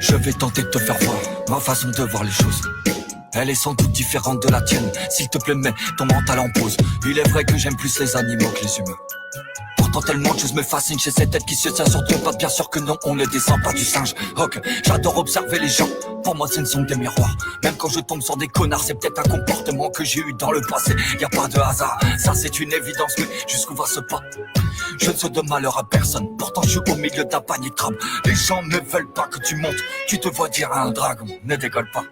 Je vais tenter de te faire voir ma façon de voir les choses. Elle est sans doute différente de la tienne. S'il te plaît, mets ton mental en pause. Il est vrai que j'aime plus les animaux que les humains. Pourtant tellement de choses me fascinent chez cette tête qui se tient sur deux pattes. Bien sûr que non, on ne descend pas du singe. Ok, j'adore observer les gens. Pour moi, ce ne sont que des miroirs. Même quand je tombe sur des connards, c'est peut-être un comportement que j'ai eu dans le passé. Y a pas de hasard, ça c'est une évidence. Mais jusqu'où va ce pas? Je ne souhaite de malheur à personne. Pourtant, je suis au milieu d'un panier de crabes. Les gens ne veulent pas que tu montes. Tu te vois dire à un dragon, ne décolle pas.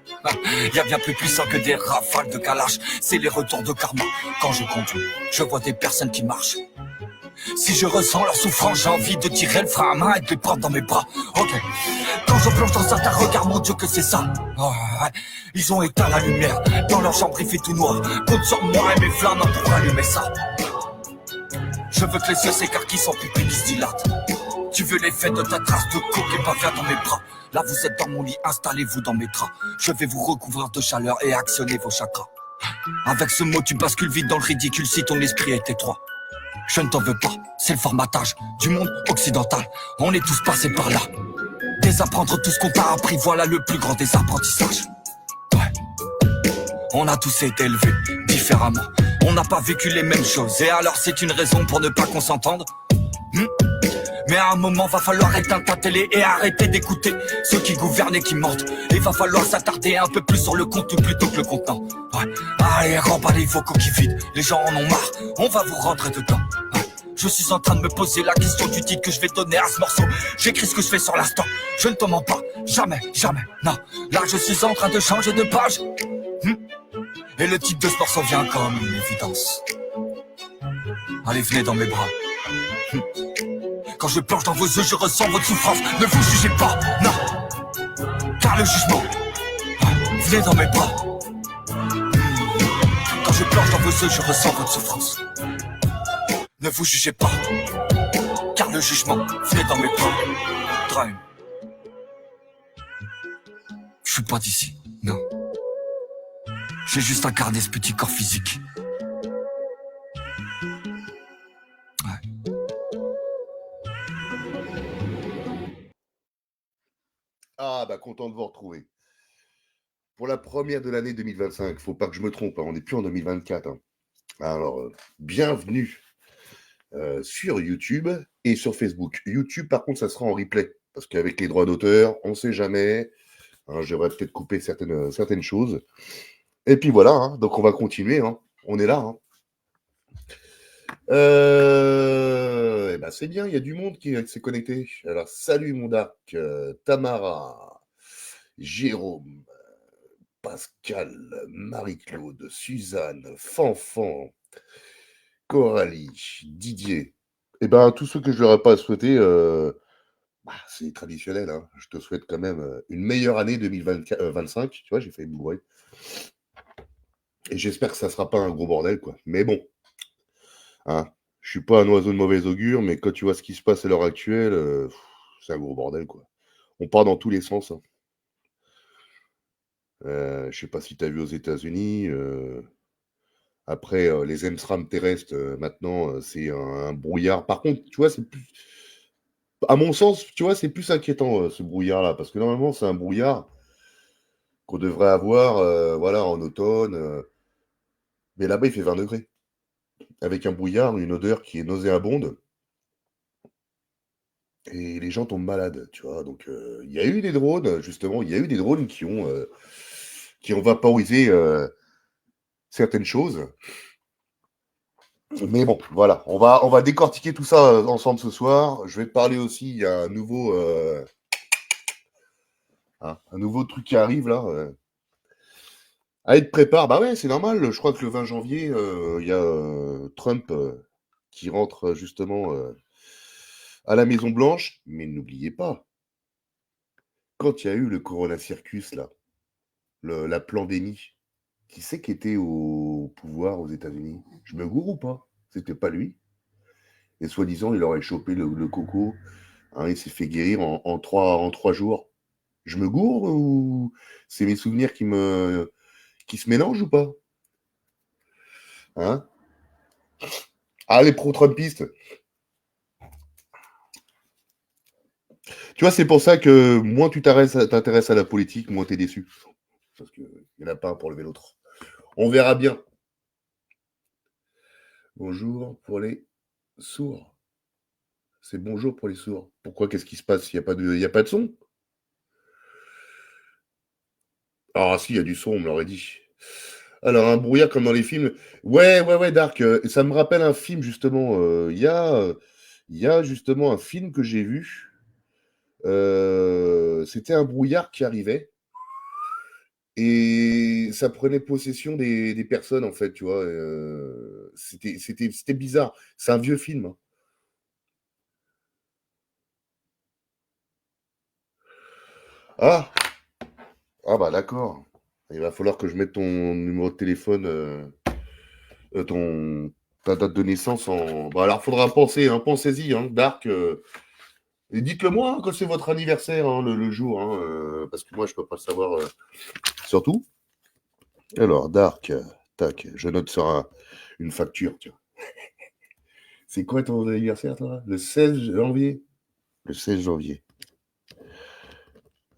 Y a bien plus puissant que des rafales de kalash. C'est les retours de karma. Quand je conduis, je vois des personnes qui marchent. Si je ressens leur souffrance, j'ai envie de tirer le frein à main et de les prendre dans mes bras. Ok. Quand je plonge dans certains regards, mon Dieu que c'est ça. Oh, ouais. Ils ont éteint la lumière. Dans leur chambre il fait tout noir. Compte sur moi et mes flammes pour allumer ça. Je veux que les yeux s'écarquillent sans pupille qui se dilatent. Tu veux l'effet de ta trace de coke et pas faire dans mes bras. Là vous êtes dans mon lit, installez-vous dans mes draps. Je vais vous recouvrir de chaleur et actionner vos chakras. Avec ce mot tu bascules vite dans le ridicule si ton esprit est étroit. Je ne t'en veux pas, c'est le formatage du monde occidental. On est tous passés par là. Désapprendre tout ce qu'on t'a appris, voilà le plus grand des apprentissages. Ouais. On a tous été élevés différemment. On n'a pas vécu les mêmes choses. Et alors c'est une raison pour ne pas qu'on s'entende. Mais à un moment va falloir éteindre ta télé et arrêter d'écouter ceux qui gouvernent et qui mentent. Et va falloir s'attarder un peu plus sur le contenu plutôt que le contenant. Ouais. Allez, remballez vos coquilles vides, les gens en ont marre, on va vous rentrer dedans. Ouais. Je suis en train de me poser la question du titre que je vais donner à ce morceau. J'écris ce que je fais sur l'instant, je ne te mens pas, jamais, jamais, non. Là je suis en train de changer de page. Et le titre de ce morceau vient comme une évidence. Allez, venez dans mes bras. Quand je plonge dans vos yeux, je ressens votre souffrance. Ne vous jugez pas, non. Car le jugement, venez dans mes bras. Quand je plonge dans vos yeux, je ressens votre souffrance. Ne vous jugez pas, car le jugement, venez dans mes bras. Drame. Je suis pas d'ici, non. J'ai juste incarné ce petit corps physique. Ah, bah, content de vous retrouver. Pour la première de l'année 2025, faut pas que je me trompe, hein, on n'est plus en 2024. Hein. Alors, bienvenue sur YouTube et sur Facebook. YouTube, par contre, ça sera en replay, parce qu'avec les droits d'auteur, on ne sait jamais. Hein, je devrais peut-être couper certaines choses. Et puis voilà, hein, donc on va continuer. Hein, on est là. Hein. Eh ben c'est bien, il y a du monde qui s'est connecté. Alors, salut mon Dark, Tamara, Jérôme, Pascal, Marie-Claude, Suzanne, Fanfan, Coralie, Didier. Eh ben, tous ceux que je n'aurais pas souhaité, c'est traditionnel. Hein. Je te souhaite quand même une meilleure année 2025. Tu vois, j'ai fait une bourrée. Et j'espère que ça ne sera pas un gros bordel, quoi. Mais bon, hein, je suis pas un oiseau de mauvais augure, mais quand tu vois ce qui se passe à l'heure actuelle, c'est un gros bordel, quoi. On part dans tous les sens. Hein. Je sais pas si tu as vu aux États-Unis. Après, les Emsram terrestres, maintenant, c'est un brouillard. Par contre, tu vois, c'est plus. À mon sens, tu vois, c'est plus inquiétant, ce brouillard-là, parce que normalement, c'est un brouillard qu'on devrait avoir voilà, en automne. Mais là-bas, il fait 20 degrés. Avec un brouillard, une odeur qui est nauséabonde. Et les gens tombent malades, tu vois. Donc, il y a eu des drones, justement, il y a eu des drones qui ont vaporisé certaines choses. Mais bon, voilà, on va décortiquer tout ça ensemble ce soir. Je vais te parler aussi, il y a un nouveau truc qui arrive là. Allez, te prépare. Bah ouais, c'est normal. Je crois que le 20 janvier, il y a Trump qui rentre justement à la Maison Blanche. Mais n'oubliez pas, quand il y a eu le Corona Circus là, la pandémie, qui c'est qui était au pouvoir aux États-Unis? Je me gourre ou pas? C'était pas lui. Et soi-disant, il aurait chopé le coco. Hein, il s'est fait guérir en 3 jours. Je me gourre ou c'est mes souvenirs qui se mélangent ou pas? Hein? Ah, les pro-trumpistes. Tu Tu vois, c'est pour ça que moins tu t'intéresses à la politique, moins t'es déçu. Parce qu'il n'y en a pas un pour lever l'autre. On verra bien. Bonjour pour les sourds. C'est bonjour pour les sourds. Pourquoi? Qu'est-ce qui se passe? Il y a pas de son? Ah si, il y a du son, on me l'aurait dit. Alors, un brouillard comme dans les films. Ouais, ouais, ouais, Dark. Ça me rappelle un film, justement. Il y a justement un film que j'ai vu. C'était un brouillard qui arrivait. Et ça prenait possession des personnes, en fait, tu vois. C'était bizarre. C'est un vieux film, hein. Ah, ah bah d'accord. Il va falloir que je mette ton numéro de téléphone, ton ta date de naissance en. Bah alors, faudra penser, hein, pensez-y, hein, Dark. Et dites-le moi hein, quand c'est votre anniversaire, hein, le jour, hein, parce que moi je peux pas le savoir. Surtout. Alors, Dark, tac, je note sur une facture, tiens. C'est quoi ton anniversaire, toi? Le 16 janvier? Le 16 janvier.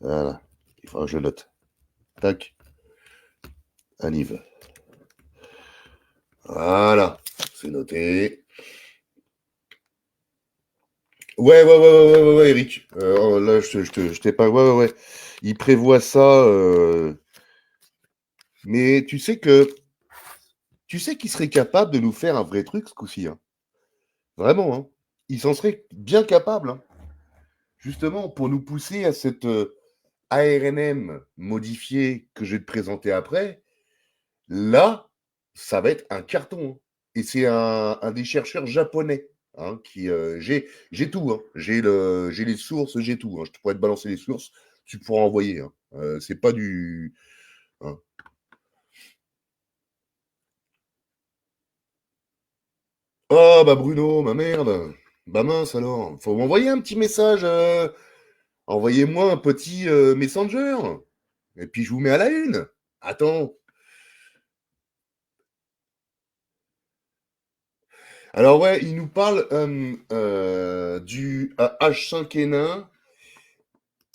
Voilà. Il faudra que je note. Tac. Anniv. Voilà. C'est noté. Ouais, ouais, ouais, ouais, ouais, ouais, ouais, Eric. Là, je t'ai pas. Ouais, ouais, ouais. Il prévoit ça. Mais tu sais qu'il serait capable de nous faire un vrai truc ce coup-ci, hein. Vraiment, hein. Il s'en serait bien capable, hein. Justement, pour nous pousser à cette ARNM modifiée que je vais te présenter après. Là, ça va être un carton, hein. Et c'est un des chercheurs japonais, hein, qui, j'ai tout, hein. J'ai les sources, j'ai tout, hein. Je pourrais te balancer les sources, tu pourras envoyer, hein. C'est pas du, hein. Oh bah Bruno, ma merde. Bah mince alors, faut m'envoyer un petit message, envoyez-moi un petit, Messenger et puis je vous mets à la une. Attends. Alors ouais, il nous parle, du, H5N1.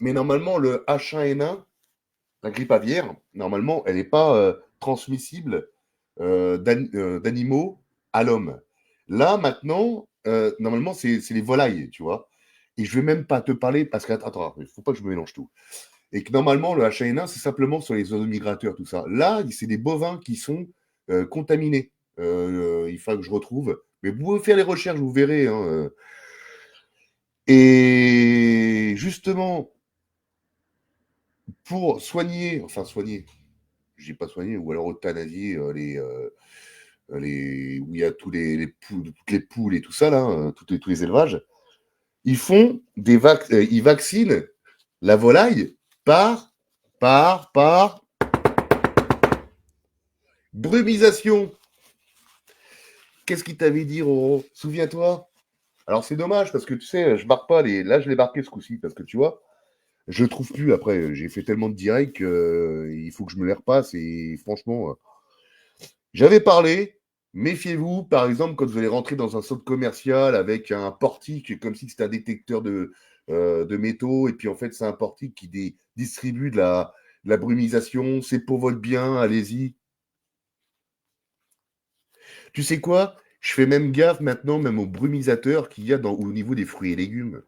Mais normalement, le H1N1, la grippe aviaire, normalement, elle n'est pas transmissible d'animaux à l'homme. Là, maintenant, normalement, c'est les volailles, tu vois. Et je vais même pas te parler, parce que, attends, il faut pas que je me mélange tout. Et que normalement, le H1N1, c'est simplement sur les oiseaux migrateurs, tout ça. Là, c'est des bovins qui sont contaminés. Il faut que je retrouve. Mais vous pouvez faire les recherches, vous verrez, hein. Et justement, pour soigner, enfin soigner, je dis pas soigner, ou alors euthanasier où il y a les poules, toutes les poules et tout ça, là, tous les élevages, ils font ils vaccinent la volaille par, par brumisation. Qu'est-ce qu'il t'avait dit, Roro? Souviens-toi? Alors c'est dommage parce que tu sais, je marque pas les. Là, je l'ai marqué ce coup-ci parce que tu vois, je trouve plus après. J'ai fait tellement de directs qu'il faut que je me les repasse et franchement, j'avais parlé, méfiez-vous, par exemple, quand vous allez rentrer dans un centre commercial avec un portique, comme si c'était un détecteur de métaux, et puis en fait, c'est un portique qui distribue de la brumisation, c'est pour votre bien, allez-y. Tu sais quoi? Je fais même gaffe maintenant, même aux brumisateurs qu'il y a au niveau des fruits et légumes.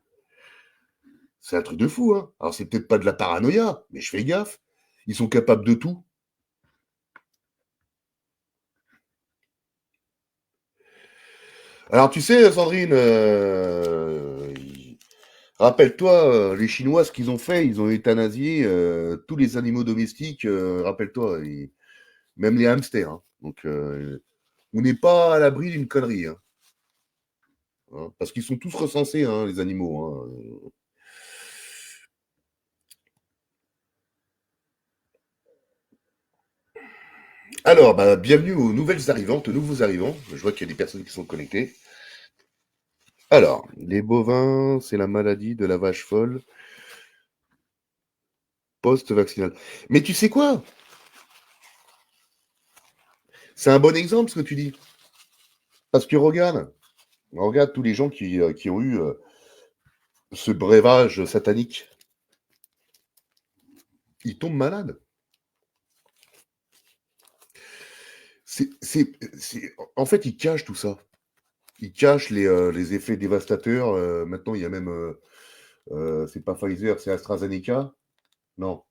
C'est un truc de fou, hein. Alors, c'est peut-être pas de la paranoïa, mais je fais gaffe. Ils sont capables de tout. Alors, tu sais, Sandrine, rappelle-toi, les Chinois, ce qu'ils ont fait, ils ont euthanasié tous les animaux domestiques. Rappelle-toi, même les hamsters, hein. Donc, on n'est pas à l'abri d'une connerie, hein, hein, parce qu'ils sont tous recensés, hein, les animaux, hein. Alors, bah, bienvenue aux nouvelles arrivantes, aux nouveaux arrivants. Je vois qu'il y a des personnes qui sont connectées. Alors, les bovins, c'est la maladie de la vache folle post-vaccinale. Mais tu sais quoi? C'est un bon exemple ce que tu dis. Parce que regarde tous les gens qui ont eu ce breuvage satanique. Il tombe malade. En fait, il cache tout ça. Il cache les effets dévastateurs. Maintenant, il y a même... c'est pas Pfizer, c'est AstraZeneca. Non.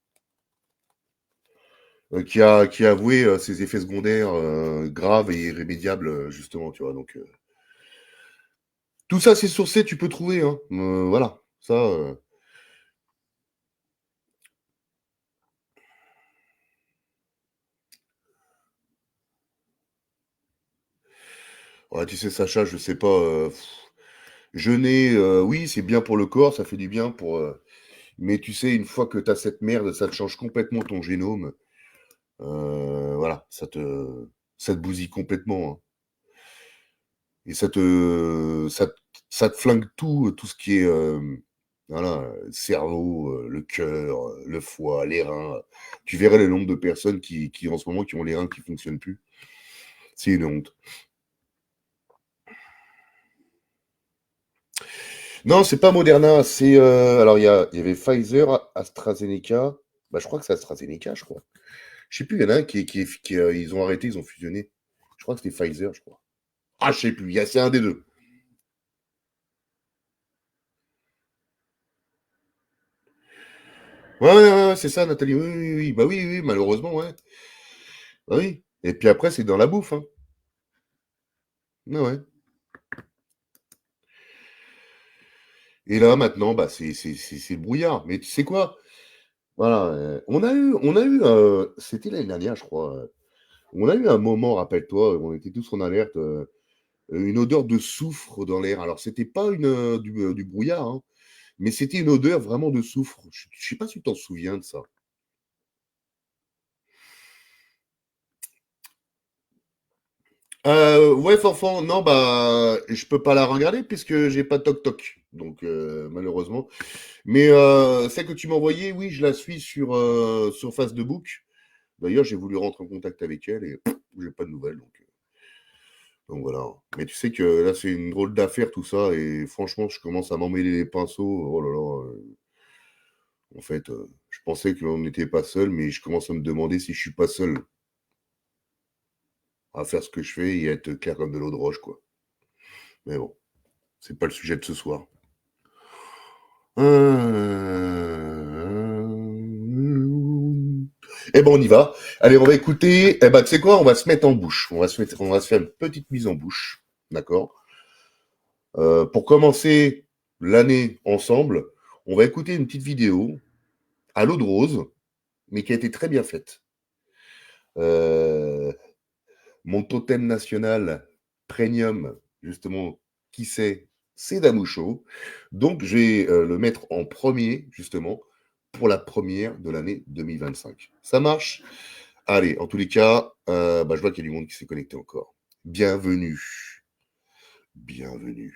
Qui a avoué ses effets secondaires graves et irrémédiables, justement, tu vois. Donc, tout ça, c'est sourcé, tu peux trouver. Hein. Voilà. Ça... Ouais, tu sais, Sacha, je sais pas. Jeûner, oui, c'est bien pour le corps, ça fait du bien pour. Mais tu sais, une fois que tu as cette merde, ça te change complètement ton génome. Voilà, ça te bousille complètement. Hein. Et ça te flingue tout ce qui est. Voilà, cerveau, le cœur, le foie, les reins. Tu verrais le nombre de personnes qui en ce moment, qui ont les reins qui fonctionnent plus. C'est une honte. Non, c'est pas Moderna, c'est alors il y avait Pfizer, AstraZeneca. Bah, je crois que c'est AstraZeneca, je crois. Je sais plus, il y en a un ils ont arrêté, ils ont fusionné. Je crois que c'était Pfizer, je crois. Ah, je sais plus, c'est un des deux. Ouais, ouais, ouais, c'est ça, Nathalie. Oui, oui, oui. Bah oui, oui, malheureusement, ouais. Bah oui. Et puis après, c'est dans la bouffe, hein. Ouais, ouais. Et là, maintenant, bah, c'est le brouillard. Mais tu sais quoi? Voilà, c'était l'année dernière, je crois. On a eu un moment, rappelle-toi, on était tous en alerte. Une odeur de soufre dans l'air. Alors, c'était pas du brouillard, hein, mais c'était une odeur vraiment de soufre. Je ne sais pas si tu t'en souviens de ça. Ouais, Fanfan, non, bah, je peux pas la regarder puisque j'ai pas Toc Toc. Donc, malheureusement. Mais celle que tu m'as envoyée, oui, je la suis sur Facebook. D'ailleurs, j'ai voulu rentrer en contact avec elle et j'ai pas de nouvelles. Donc voilà. Mais tu sais que là, c'est une drôle d'affaire tout ça. Et franchement, je commence à m'emmêler les pinceaux. Oh là là. En fait, je pensais qu'on n'était pas seul, mais je commence à me demander si je suis pas seul à faire ce que je fais et à être clair comme de l'eau de roche, quoi. Mais bon, c'est pas le sujet de ce soir. Eh ben, on y va. Allez, on va écouter. Eh ben, tu sais quoi? On va se mettre en bouche. On va se faire une petite mise en bouche. D'accord? Pour commencer l'année ensemble, on va écouter une petite vidéo à l'eau de rose, mais qui a été très bien faite. Euh, Mon totem national premium, justement, qui c'est Damoucho. Donc, je vais le mettre en premier, justement, pour la première de l'année 2025. Ça marche? Allez, en tous les cas, bah, je vois qu'il y a du monde qui s'est connecté encore. Bienvenue. Bienvenue.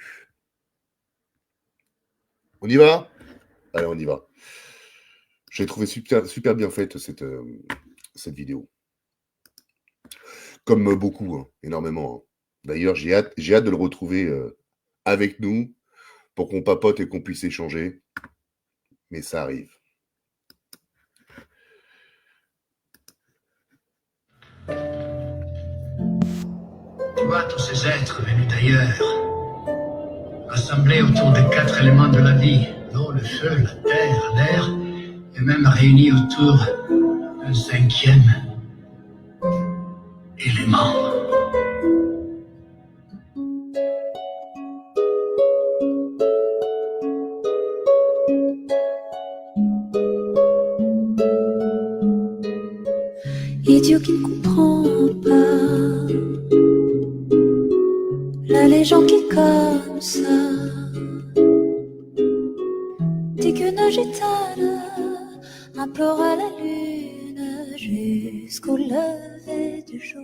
On y va? Allez, on y va. J'ai trouvé super, super bien faite cette vidéo. Comme beaucoup, hein, énormément. Hein. D'ailleurs, j'ai hâte de le retrouver avec nous pour qu'on papote et qu'on puisse échanger. Mais ça arrive. Tu vois tous ces êtres venus d'ailleurs, rassemblés autour des 4 éléments de la vie, l'eau, le feu, la terre, l'air, et même réunis autour d'un 5e élément. Idiot qui ne comprend pas la légende qui est comme ça dit que Nagitane implora la lune jusqu'au lever du jour.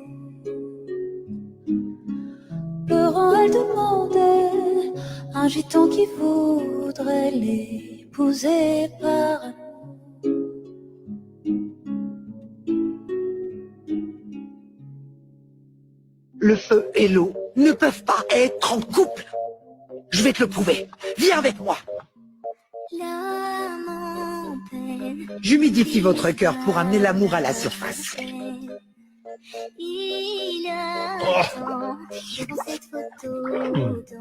Pleurant, elle demandait un gitan qui voudrait l'épouser par amour. Le feu et l'eau ne peuvent pas être en couple. Je vais te le prouver. Viens avec moi. J'humidifie votre cœur pour amener l'amour à la surface.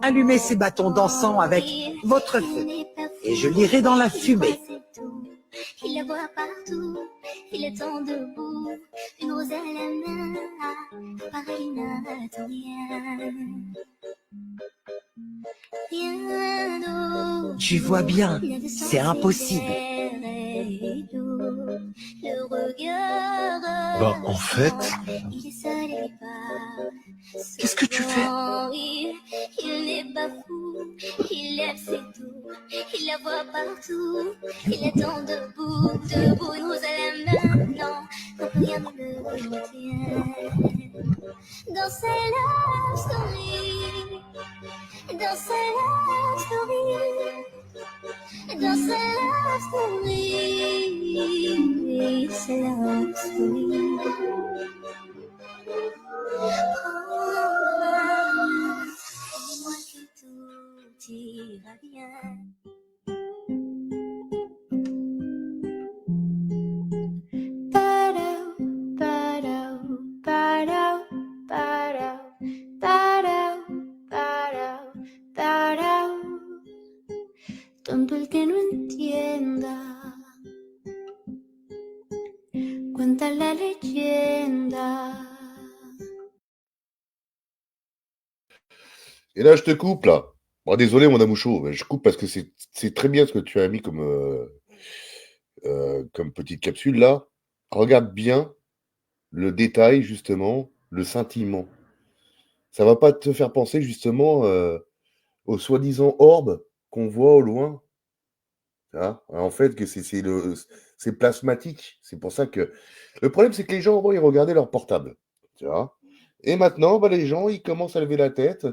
Allumez ces bâtons dansants avec votre feu et je lirai dans la fumée. Il la voit partout, il attend debout, une rose à la main, pareil il n'attend rien. Rien d'autre. Tu vois bien, c'est impossible. Le regard, Bah, en fait, il est seul et part. qu'est-ce que tu fais? Il n'est pas fou, il lève ses doux, il la voit partout, il attend debout, debout, une rose à la main, non, quand rien ne le retient. Dans sa love story, dans sa love story, dans sa love story, sa love story. Dis-moi que tout ira bien. Tonto el que no entienda, cuenta la leyenda. Et là, je te coupe, là. Bon, désolé, mon amoucho, mais je coupe parce que c'est très bien ce que tu as mis comme petite capsule, là. Regarde bien le détail, justement, le scintillement. Ça va pas te faire penser, justement, aux soi-disant orbes qu'on voit au loin. Hein, en fait, que c'est plasmatique. C'est pour ça que... Le problème, c'est que les gens, avant, ils regardaient leur portable. Tu vois. Et maintenant, bah, les gens, ils commencent à lever la tête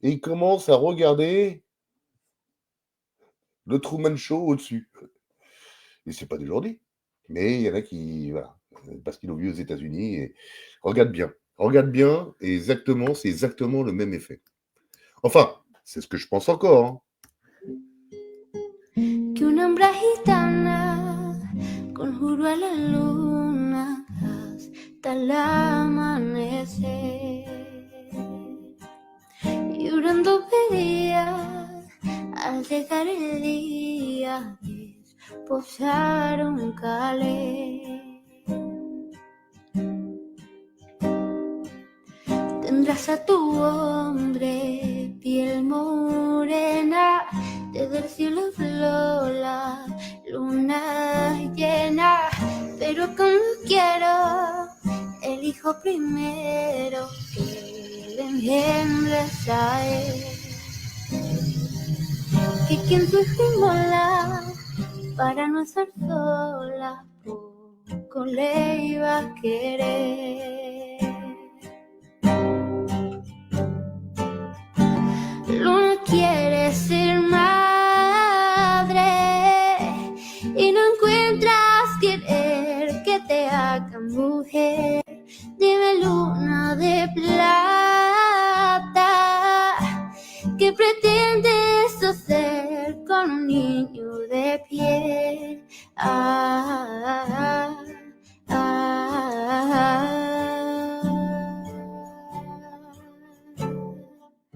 et ils commencent à regarder le Truman Show au-dessus. Et c'est pas d'aujourd'hui. Mais il y en a qui... Voilà. Parce qu'ils l'ont vu aux États-Unis. Et... Regarde bien. Regarde bien. Et exactement, c'est exactement le même effet. Enfin, c'est ce que je pense encore. Hein. Que una hembra gitana conjuró a la luna hasta el amanecer. Llorando pedía al llegar el día desposar un calé. Tendrás a tu hombre piel morena, desde el cielo flor la luna llena, pero como quiero elijo primero que le engendres a él, que quien tu mola para no estar sola poco le iba a querer. Luna quiere ser madre y no encuentras querer que te haga mujer. Dime luna de plata, ¿qué pretendes hacer con un niño de piel?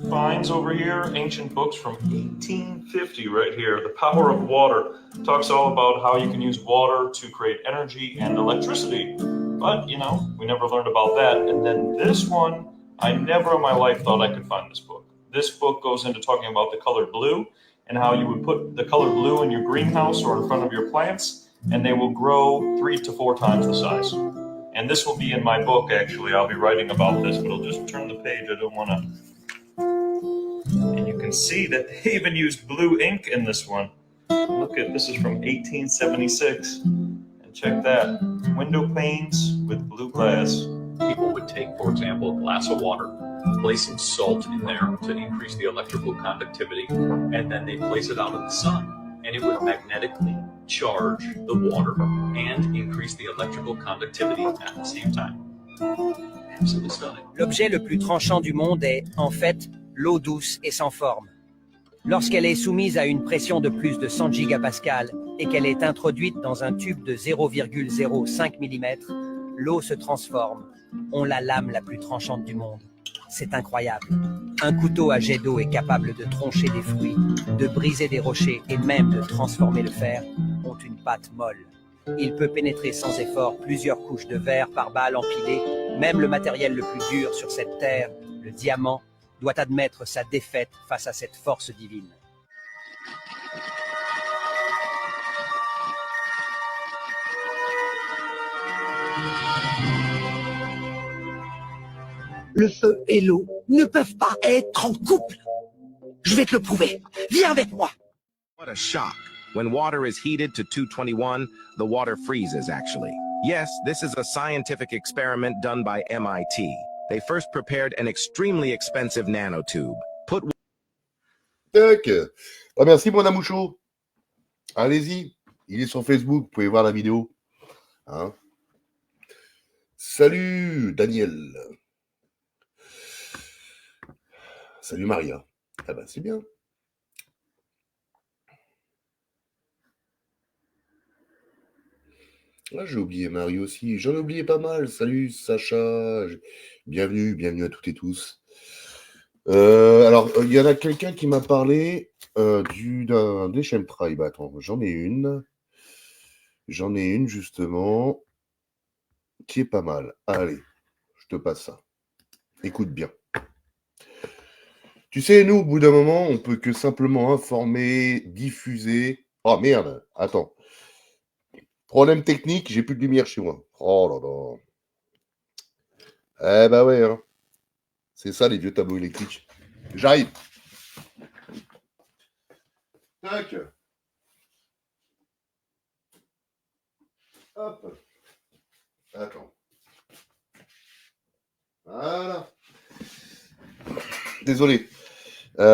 Finds over here, ancient books from 1850 right here. The Power of Water talks all about how you can use water to create energy and electricity. But, you know, we never learned about that. And then this one, I never in my life thought I could find this book. This book goes into talking about the color blue and how you would put the color blue in your greenhouse or in front of your plants, and they will grow 3 to 4 times the size. And this will be in my book, actually. I'll be writing about this, but I'll just turn the page. I don't want to... And you can see that they even used blue ink in this one. Look at, this is from 1876. And check that. Window panes with blue glass. People would take, for example, a glass of water, place some salt in there to increase the electrical conductivity, and then they place it out in the sun. And it would magnetically charge the water and increase the electrical conductivity at the same time. Absolutely stunning. L'objet le plus tranchant du monde est, en fait, l'eau douce et sans forme. Lorsqu'elle est soumise à une pression de plus de 100 gigapascales et qu'elle est introduite dans un tube de 0,05 mm, l'eau se transforme. On la lame la plus tranchante du monde. C'est incroyable. Un couteau à jet d'eau est capable de troncher des fruits, de briser des rochers et même de transformer le fer, ont une pâte molle. Il peut pénétrer sans effort plusieurs couches de verre par balle empilée. Même le matériel le plus dur sur cette terre, le diamant, doit admettre sa défaite face à cette force divine. Le feu et l'eau ne peuvent pas être en couple. Je vais te le prouver. Viens avec moi. What a shock. When water is heated to 221, the water freezes, actually. Yes, this is a scientific experiment done by MIT. They first prepared an extremely expensive nanotube. Tac. Ah, merci, mon amoucho. Allez-y. Il est sur Facebook. Vous pouvez voir la vidéo. Hein? Salut, Daniel. Salut, Maria. Ah ben, c'est bien. Ah, j'ai oublié Marie aussi. J'en ai oublié pas mal. Salut, Sacha. Bienvenue à toutes et tous. Alors, il y en a quelqu'un qui m'a parlé des chemtrails. Bah, attends, j'en ai une. Justement, qui est pas mal. Allez, je te passe ça. Écoute bien. Tu sais, nous, au bout d'un moment, on peut que simplement informer, diffuser. Oh merde, attends. Problème technique, j'ai plus de lumière chez moi. Oh là là. Eh ben ouais, hein. C'est ça les vieux tableaux électriques. J'arrive. Tac. Hop. Attends. Voilà. Désolé. Ouais,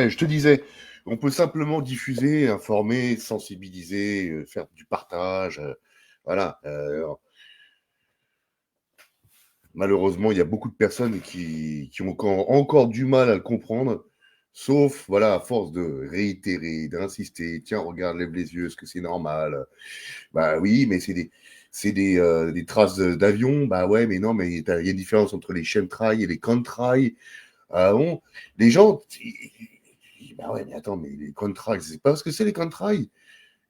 je te disais, on peut simplement diffuser, informer, sensibiliser, faire du partage. Voilà. Malheureusement, il y a beaucoup de personnes qui ont encore du mal à le comprendre, sauf, voilà, à force de réitérer, d'insister. Tiens, regarde, lève les yeux, est-ce que c'est normal? Bah oui, mais c'est des traces d'avion. Bah ouais, mais non, mais il y a une différence entre les chemtrails et les contrails. Ah bon? Les gens, bah ouais, mais attends, mais les contrails, c'est pas ce que c'est les contrails.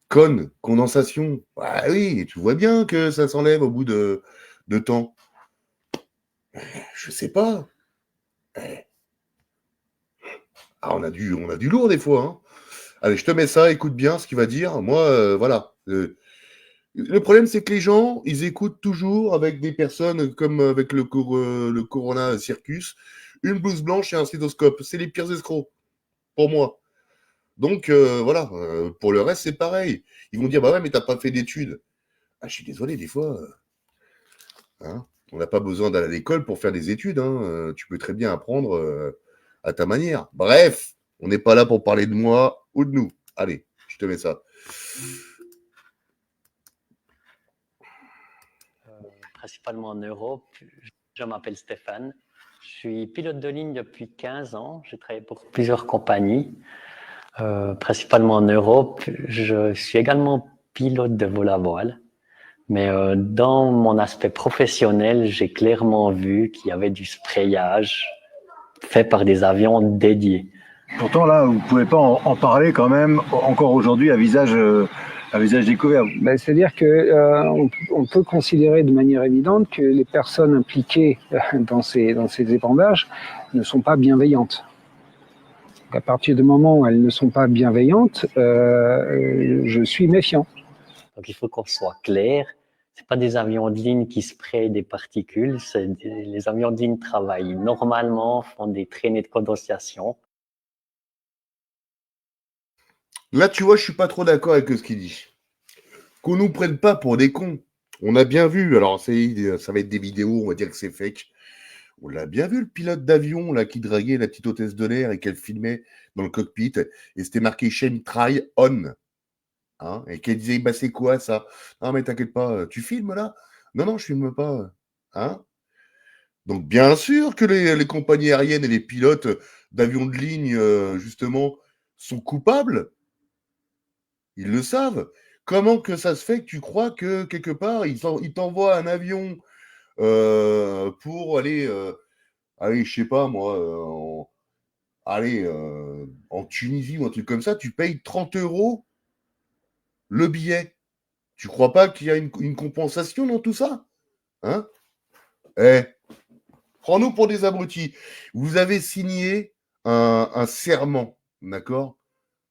Condensation. Bah oui, tu vois bien que ça s'enlève au bout de temps. Je sais pas. Ah, on a du lourd des fois. Hein. Allez, je te mets ça, écoute bien ce qu'il va dire. Moi, voilà. Le problème, c'est que les gens, ils écoutent toujours avec des personnes comme avec le Corona Circus, une blouse blanche et un stéthoscope. C'est les pires escrocs, pour moi. Donc, voilà. Pour le reste, c'est pareil. Ils vont dire, bah ouais, mais t'as pas fait d'études. Ah, je suis désolé, des fois. Hein, on n'a pas besoin d'aller à l'école pour faire des études. Hein. Tu peux très bien apprendre à ta manière. Bref, on n'est pas là pour parler de moi ou de nous. Allez, je te mets ça. Principalement en Europe. Je m'appelle Stéphane. Je suis pilote de ligne depuis 15 ans. J'ai travaillé pour plusieurs compagnies, principalement en Europe. Je suis également pilote de vol à voile. Mais dans mon aspect professionnel, j'ai clairement vu qu'il y avait du sprayage fait par des avions dédiés. Pourtant, là, vous ne pouvez pas en parler quand même, encore aujourd'hui, à visage découvert. Ben, c'est-à-dire qu'on peut considérer de manière évidente que les personnes impliquées dans ces épandages ne sont pas bienveillantes. Donc, à partir du moment où elles ne sont pas bienveillantes, je suis méfiant. Donc il faut qu'on soit clair. C'est pas des avions de ligne qui sprayent des particules. Les avions de ligne travaillent normalement, font des traînées de condensation. Là, tu vois, je suis pas trop d'accord avec ce qu'il dit. Qu'on nous prenne pas pour des cons. On a bien vu, alors ça va être des vidéos, on va dire que c'est fake. On l'a bien vu, le pilote d'avion là qui draguait la petite hôtesse de l'air et qu'elle filmait dans le cockpit. Et c'était marqué Chemtrail On. Hein, et qu'elle disait, bah c'est quoi ça? Non, mais t'inquiète pas, tu filmes là? Non, je filme pas. Hein? Donc, bien sûr que les compagnies aériennes et les pilotes d'avions de ligne, justement, sont coupables. Ils le savent. Comment que ça se fait que tu crois que, quelque part, ils t'envoient un avion pour aller, je sais pas moi, en Tunisie ou un truc comme ça, tu payes 30 € le billet. Tu crois pas qu'il y a une compensation dans tout ça? Hein? Prends-nous pour des abrutis. Vous avez signé un serment, d'accord?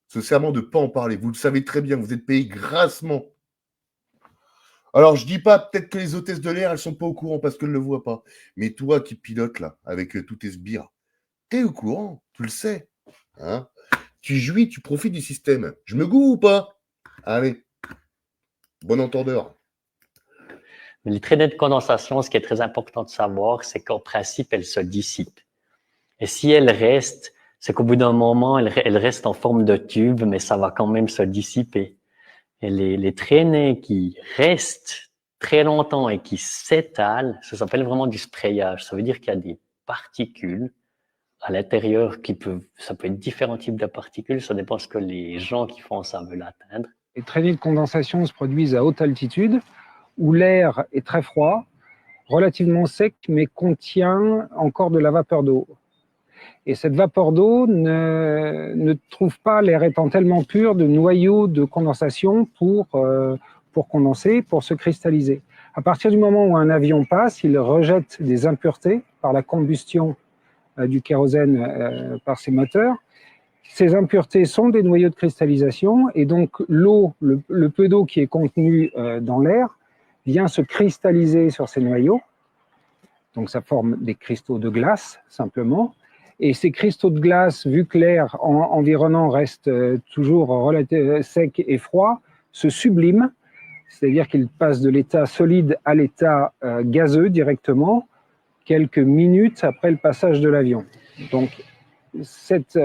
Ce serment de ne pas en parler. Vous le savez très bien, vous êtes payé grassement. Alors, je dis pas peut-être que les hôtesses de l'air, elles sont pas au courant parce qu'elles ne le voient pas. Mais toi qui pilotes là, avec tous tes sbires, t'es au courant, tu le sais. Hein? Tu jouis, tu profites du système. Je me goûte ou pas? Allez, bon entendeur. Mais les traînées de condensation, ce qui est très important de savoir, c'est qu'en principe, elles se dissipent. Et si elles restent, c'est qu'au bout d'un moment, elles restent en forme de tube, mais ça va quand même se dissiper. Et les traînées qui restent très longtemps et qui s'étalent, ça s'appelle vraiment du sprayage. Ça veut dire qu'il y a des particules à l'intérieur ça peut être différents types de particules, ça dépend de ce que les gens qui font ça veulent atteindre. Les traînées de condensation se produisent à haute altitude, où l'air est très froid, relativement sec, mais contient encore de la vapeur d'eau. Et cette vapeur d'eau ne trouve pas, l'air étant tellement pur, de noyaux de condensation pour condenser, pour se cristalliser. À partir du moment où un avion passe, il rejette des impuretés par la combustion du kérosène par ses moteurs. Ces impuretés sont des noyaux de cristallisation et donc l'eau, le peu d'eau qui est contenu dans l'air vient se cristalliser sur ces noyaux. Donc ça forme des cristaux de glace simplement. Et ces cristaux de glace, vu que l'air environnant reste toujours relativement sec et froid, se subliment, c'est-à-dire qu'ils passent de l'état solide à l'état gazeux directement, quelques minutes après le passage de l'avion. Donc cette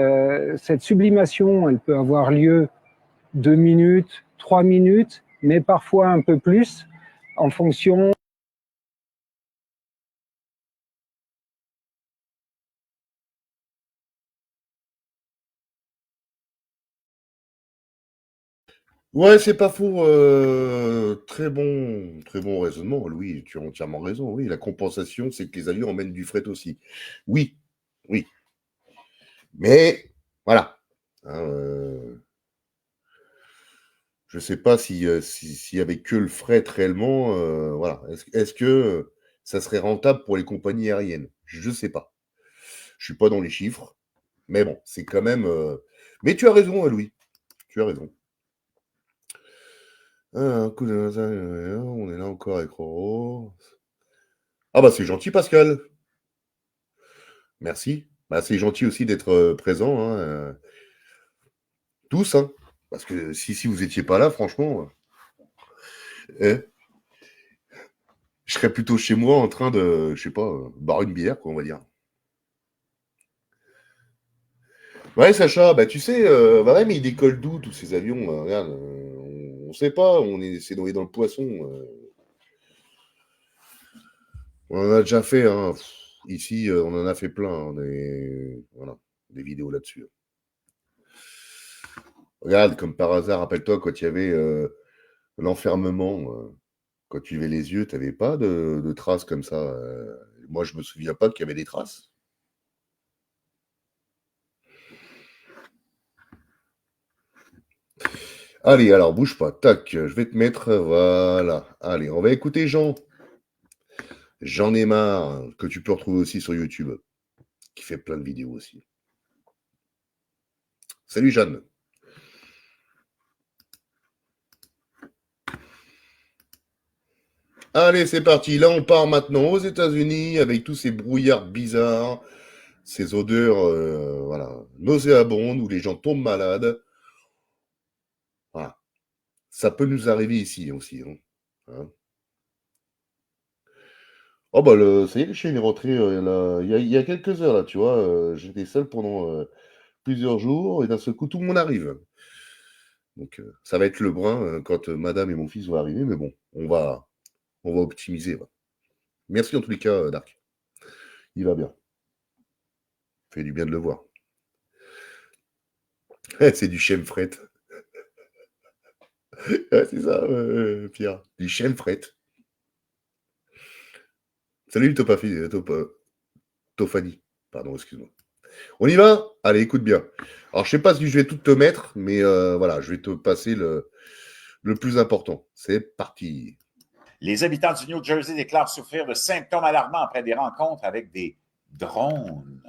sublimation, elle peut avoir lieu 2 minutes, 3 minutes, mais parfois un peu plus, en fonction. Ouais, c'est pas faux. Très bon raisonnement, Louis. Tu as entièrement raison. Oui, la compensation, c'est que les avions emmènent du fret aussi. Oui, oui. Mais voilà. Je sais pas s'il y avait que le fret réellement. Voilà. Est-ce que ça serait rentable pour les compagnies aériennes? Je sais pas. Je suis pas dans les chiffres. Mais bon, c'est quand même. Mais tu as raison, Louis. Tu as raison. Un coup de... On est là encore avec Roro. Ah bah c'est gentil, Pascal. Merci. Bah, c'est gentil aussi d'être présent. Hein, tous. Hein, parce que si vous n'étiez pas là, franchement, je serais plutôt chez moi en train de, je sais pas, boire une bière, quoi, on va dire. Ouais, Sacha, bah tu sais, bah ouais, mais ils décollent d'où tous ces avions? Regarde, on sait pas, c'est noyé dans le poisson. On en a déjà fait, hein. Ici, on en a fait plein, hein, des vidéos là-dessus. Regarde, comme par hasard, rappelle-toi quand il y avait l'enfermement, quand tu levais les yeux, tu n'avais pas de traces comme ça. Moi, je me souviens pas qu'il y avait des traces. Allez, alors, bouge pas. Tac, je vais te mettre, voilà. Allez, on va écouter Jean. J'en ai marre, que tu peux retrouver aussi sur YouTube, qui fait plein de vidéos aussi. Salut Jeanne. Allez, c'est parti. Là, on part maintenant aux États-Unis avec tous ces brouillards bizarres, ces odeurs voilà, nauséabondes où les gens tombent malades. Voilà. Ça peut nous arriver ici aussi. Hein. Oh bah ça y est, le chien est rentré il y a quelques heures là, tu vois. J'étais seul pendant plusieurs jours et d'un seul coup tout le monde arrive. Donc ça va être le brin quand madame et mon fils vont arriver, mais bon, on va optimiser. Ouais. Merci en tous les cas, Dark. Il va bien. Fait du bien de le voir. C'est du chemfret. Ouais, c'est ça, Pierre. Du chemfret. Salut Topani. Pardon, excuse-moi. On y va? Allez, écoute bien. Alors, je sais pas si je vais tout te mettre, mais voilà, je vais te passer le plus important. C'est parti. Les habitants du New Jersey déclarent souffrir de symptômes alarmants après des rencontres avec des drones.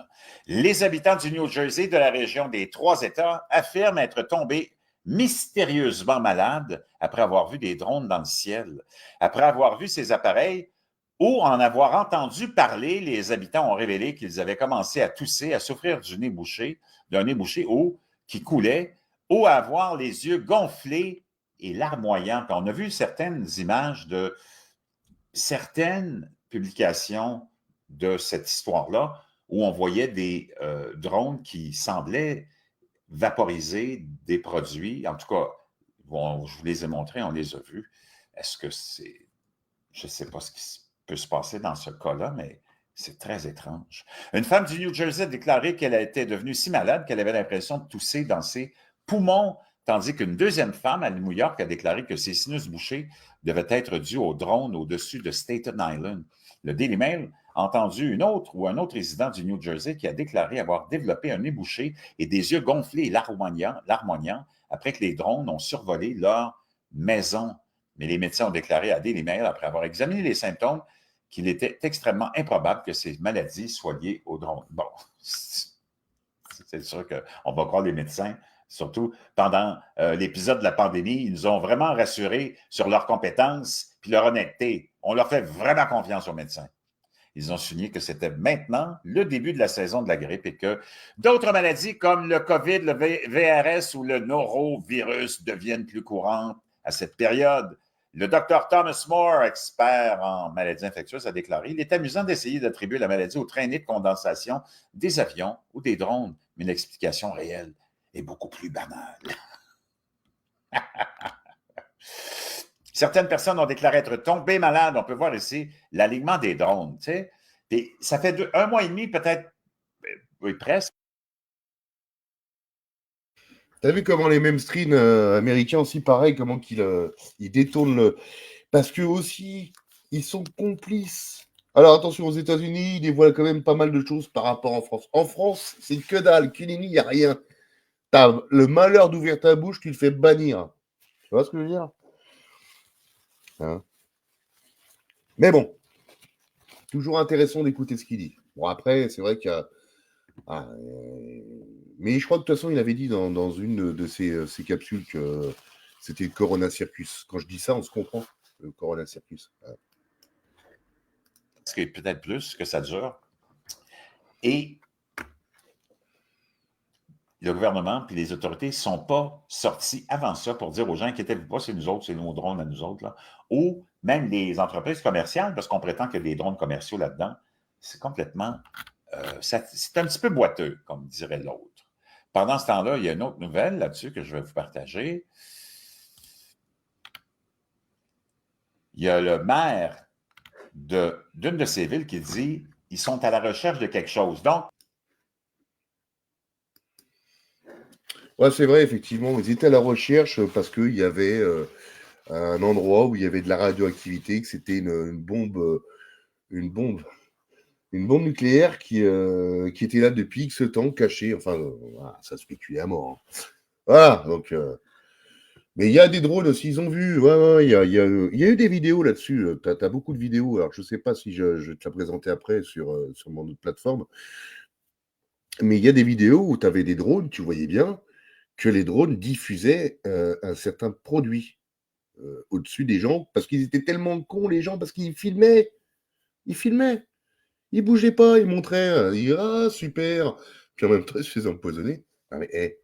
Les habitants du New Jersey de la région des Trois États affirment être tombés mystérieusement malades après avoir vu des drones dans le ciel. Après avoir vu ces appareils ou en avoir entendu parler, les habitants ont révélé qu'ils avaient commencé à tousser, à souffrir d'un nez bouché ou qui coulait, ou à avoir les yeux gonflés et larmoyants. Puis on a vu certaines images de certaines publications de cette histoire-là où on voyait des drones qui semblaient vaporiser des produits. En tout cas, bon, je vous les ai montrés, on les a vus. Est-ce que c'est... Je ne sais pas ce qui peut se passer dans ce cas-là, mais c'est très étrange. Une femme du New Jersey a déclaré qu'elle était devenue si malade qu'elle avait l'impression de tousser dans ses poumons, tandis qu'une deuxième femme à New York a déclaré que ses sinus bouchés devaient être dus aux drones au-dessus de Staten Island. Le Daily Mail a entendu un autre résident du New Jersey qui a déclaré avoir développé un nez bouché et des yeux gonflés et larmoignants après que les drones ont survolé leur maison. Mais les médecins ont déclaré à Daily Mail, après avoir examiné les symptômes, qu'il était extrêmement improbable que ces maladies soient liées aux drones. Bon, c'est sûr qu'on va croire les médecins, surtout pendant l'épisode de la pandémie. Ils nous ont vraiment rassurés sur leurs compétences et leur honnêteté. On leur fait vraiment confiance aux médecins. Ils ont souligné que c'était maintenant le début de la saison de la grippe et que d'autres maladies comme le COVID, le VRS ou le norovirus deviennent plus courantes à cette période. Le Dr Thomas Moore, expert en maladies infectieuses, a déclaré « Il est amusant d'essayer d'attribuer la maladie aux traînées de condensation des avions ou des drones, mais l'explication réelle est beaucoup plus banale. » Certaines personnes ont déclaré être tombées malades. On peut voir ici l'alignement des drones. Tu sais. Et ça fait 1 mois et demi, peut-être, oui, presque. T'as vu comment les mainstream américains aussi, pareil, comment ils détournent le... Parce que aussi, ils sont complices. Alors attention, aux États-Unis, ils dévoilent quand même pas mal de choses par rapport en France. En France, c'est que dalle, il n'y a rien. T'as le malheur d'ouvrir ta bouche, tu le fais bannir. Tu vois ce que je veux dire? Hein? Mais bon, toujours intéressant d'écouter ce qu'il dit. Bon, après, c'est vrai qu'il y a... mais je crois que de toute façon, il avait dit dans une de ses capsules que c'était le Corona Circus. Quand je dis ça, on se comprend, le Corona Circus. Parce que peut-être plus que ça dure. Et le gouvernement puis les autorités ne sont pas sortis avant ça pour dire aux gens inquiétez-vous pas, c'est nous autres, c'est nos drones à nous autres. Là. Ou même les entreprises commerciales, parce qu'on prétend qu'il y a des drones commerciaux là-dedans. C'est complètement... c'est un petit peu boiteux, comme dirait l'autre. Pendant ce temps-là, il y a une autre nouvelle là-dessus que je vais vous partager. Il y a le maire d'une de ces villes qui dit ils sont à la recherche de quelque chose. Donc, ouais, c'est vrai, effectivement, ils étaient à la recherche parce qu'il y avait un endroit où il y avait de la radioactivité, que c'était une bombe nucléaire qui était là depuis X temps, cachée. Enfin, ça spéculait à mort. Hein. Voilà, donc... mais il y a des drones aussi, ils ont vu. Ouais, il y a eu des vidéos là-dessus. Tu as beaucoup de vidéos. Alors, je ne sais pas si je vais te la présenter après sur mon autre plateforme. Mais il y a des vidéos où tu avais des drones, tu voyais bien que les drones diffusaient un certain produit au-dessus des gens parce qu'ils étaient tellement cons, les gens, parce qu'ils filmaient. Ils bougeaient pas, ils montraient. Ah, super. Puis en même temps, ils se faisaient empoisonner. Ah, mais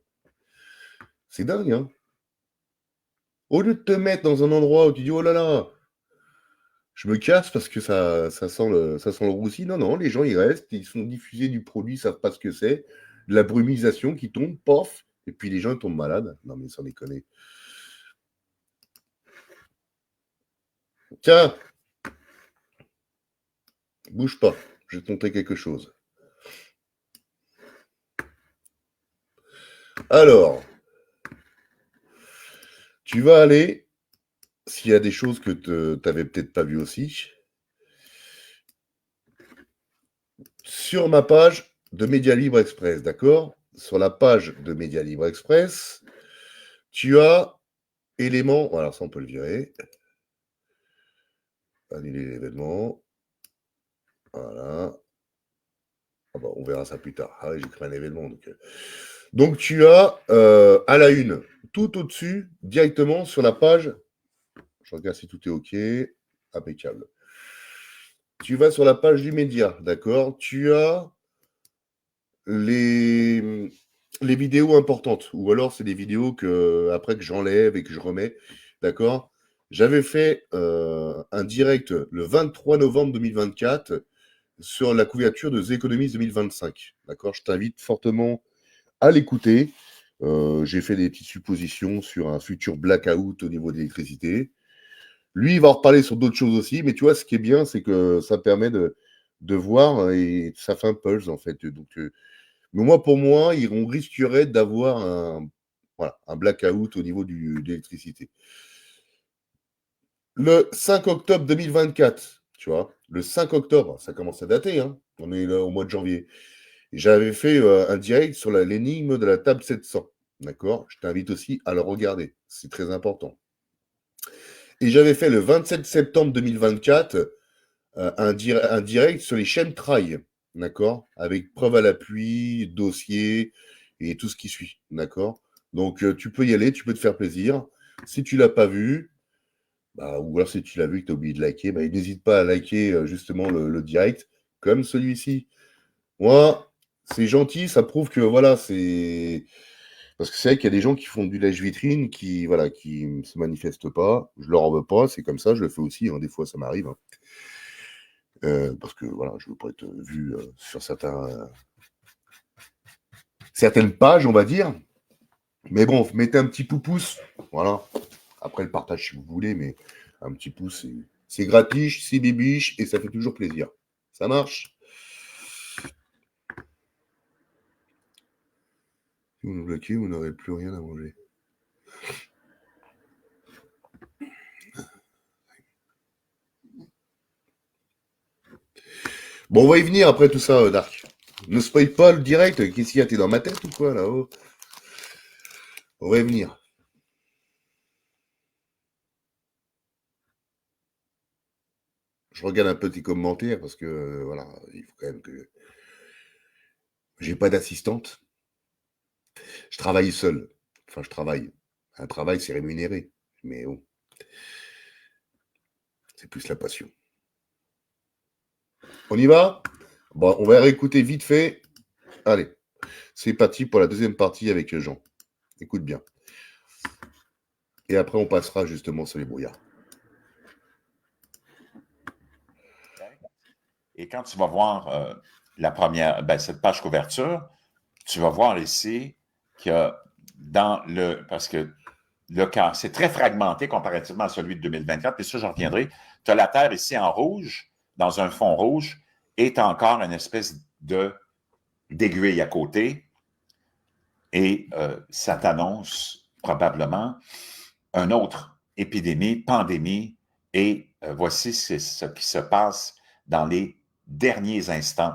c'est dingue, hein. Au lieu de te mettre dans un endroit où tu dis oh là là, je me casse parce que ça sent le roussi. Non, les gens ils restent, ils sont diffusés du produit, ils savent pas ce que c'est, de la brumisation qui tombe, pof, et puis les gens ils tombent malades. Non mais sans déconner. Tiens, bouge pas, je vais te montrer quelque chose. Alors, Tu vas aller, s'il y a des choses que tu n'avais peut-être pas vues aussi, sur ma page de Média Libre Express, d'accord? Sur la page de Média Libre Express, tu as éléments, voilà, ça on peut le virer. Annuler l'événement. Voilà. Ah bah, on verra ça plus tard. Ah oui, j'ai créé un événement. Donc tu as à la une, tout au-dessus, directement sur la page. Je regarde si tout est OK. Impeccable. Tu vas sur la page du média, d'accord? Tu as les vidéos importantes, ou alors c'est des vidéos après que j'enlève et que je remets, d'accord? J'avais fait un direct le 23 novembre 2024 sur la couverture de The Economist 2025, d'accord? Je t'invite fortement à l'écouter. J'ai fait des petites suppositions sur un futur blackout au niveau de l'électricité. Lui, il va en reparler sur d'autres choses aussi, mais tu vois, ce qui est bien, c'est que ça permet de voir et ça fait un pulse, en fait. Donc, mais moi, pour moi, on risquerait d'avoir un blackout au niveau de l'électricité. Le 5 octobre 2024, tu vois, le 5 octobre, ça commence à dater, hein, on est là au mois de janvier. J'avais fait un direct sur l'énigme de la table 700, d'accord? Je t'invite aussi à le regarder, c'est très important. Et j'avais fait le 27 septembre 2024 un direct sur les chaînes Trail, d'accord? Avec preuve à l'appui, dossier et tout ce qui suit, d'accord? Donc, tu peux y aller, tu peux te faire plaisir. Si tu ne l'as pas vu, ou alors si tu l'as vu et que tu as oublié de liker, n'hésite pas à liker justement le direct, comme celui-ci. Moi, c'est gentil, ça prouve que voilà, c'est. Parce que c'est vrai qu'il y a des gens qui font du lèche-vitrine, qui ne se manifestent pas. Je leur en veux pas, c'est comme ça, je le fais aussi, hein, des fois ça m'arrive. Hein. Parce que voilà, je ne veux pas être vu sur certaines pages, on va dire. Mais bon, mettez un petit pouce, voilà. Après le partage si vous voulez, mais un petit pouce, c'est gratiche, c'est bibiche et ça fait toujours plaisir. Ça marche? Si vous nous bloquez, vous n'aurez plus rien à manger. Bon, on va y venir après tout ça, Dark. Ne spoil pas le direct. Qu'est-ce qu'il y a? T'es dans ma tête ou quoi, là-haut? On va y venir. Je regarde un peu tes commentaires parce que, voilà, il faut quand même que... J'ai pas d'assistante. Je travaille seul. Enfin, je travaille. Un travail, c'est rémunéré. Mais bon. C'est plus la passion. On y va? Bon, on va réécouter vite fait. Allez, c'est parti pour la deuxième partie avec Jean. Écoute bien. Et après, on passera justement sur les brouillards. Et quand tu vas voir la première, cette page couverture, tu vas voir ici qu'il y a parce que le cas, c'est très fragmenté comparativement à celui de 2024, et ça, j'en reviendrai. Tu as la Terre ici en rouge, dans un fond rouge, et tu as encore une espèce d'aiguille à côté, et ça t'annonce probablement une autre épidémie, pandémie, et voici ce qui se passe dans les derniers instants,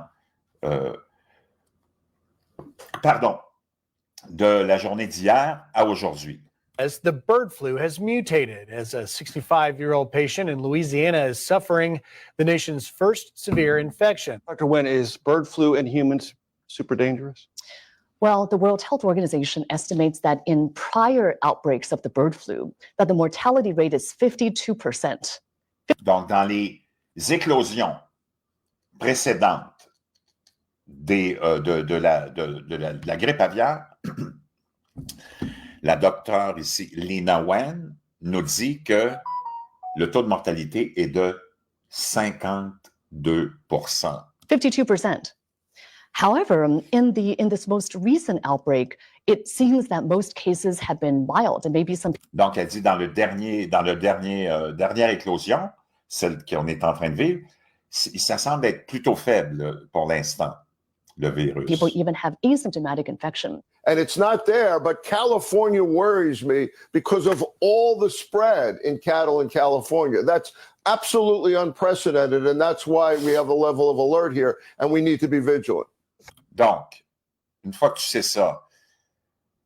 de la journée d'hier à aujourd'hui. As the bird flu has mutated, as a 65-year-old patient in Louisiana is suffering the nation's first severe infection. Dr. Wen, is bird flu in humans super dangerous? Well, the World Health Organization estimates that in prior outbreaks of the bird flu, that the mortality rate is 52%. Donc, dans les éclosions précédentes de la grippe aviaire, la docteure ici, Lina Wen, nous dit que le taux de mortalité est de 52%. 52%. However, in this most recent outbreak, it seems that most cases have been mild and maybe some. Donc, elle dit dans le dernière éclosion, celle qu'on est en train de vivre, ça semble être plutôt faible pour l'instant. le virus. People even have asymptomatic infection. And it's not there, but California worries me because of all the spread in cattle in California. That's absolutely unprecedented, and that's why we have a level of alert here, and we need to be vigilant. Donc, une fois que tu sais ça,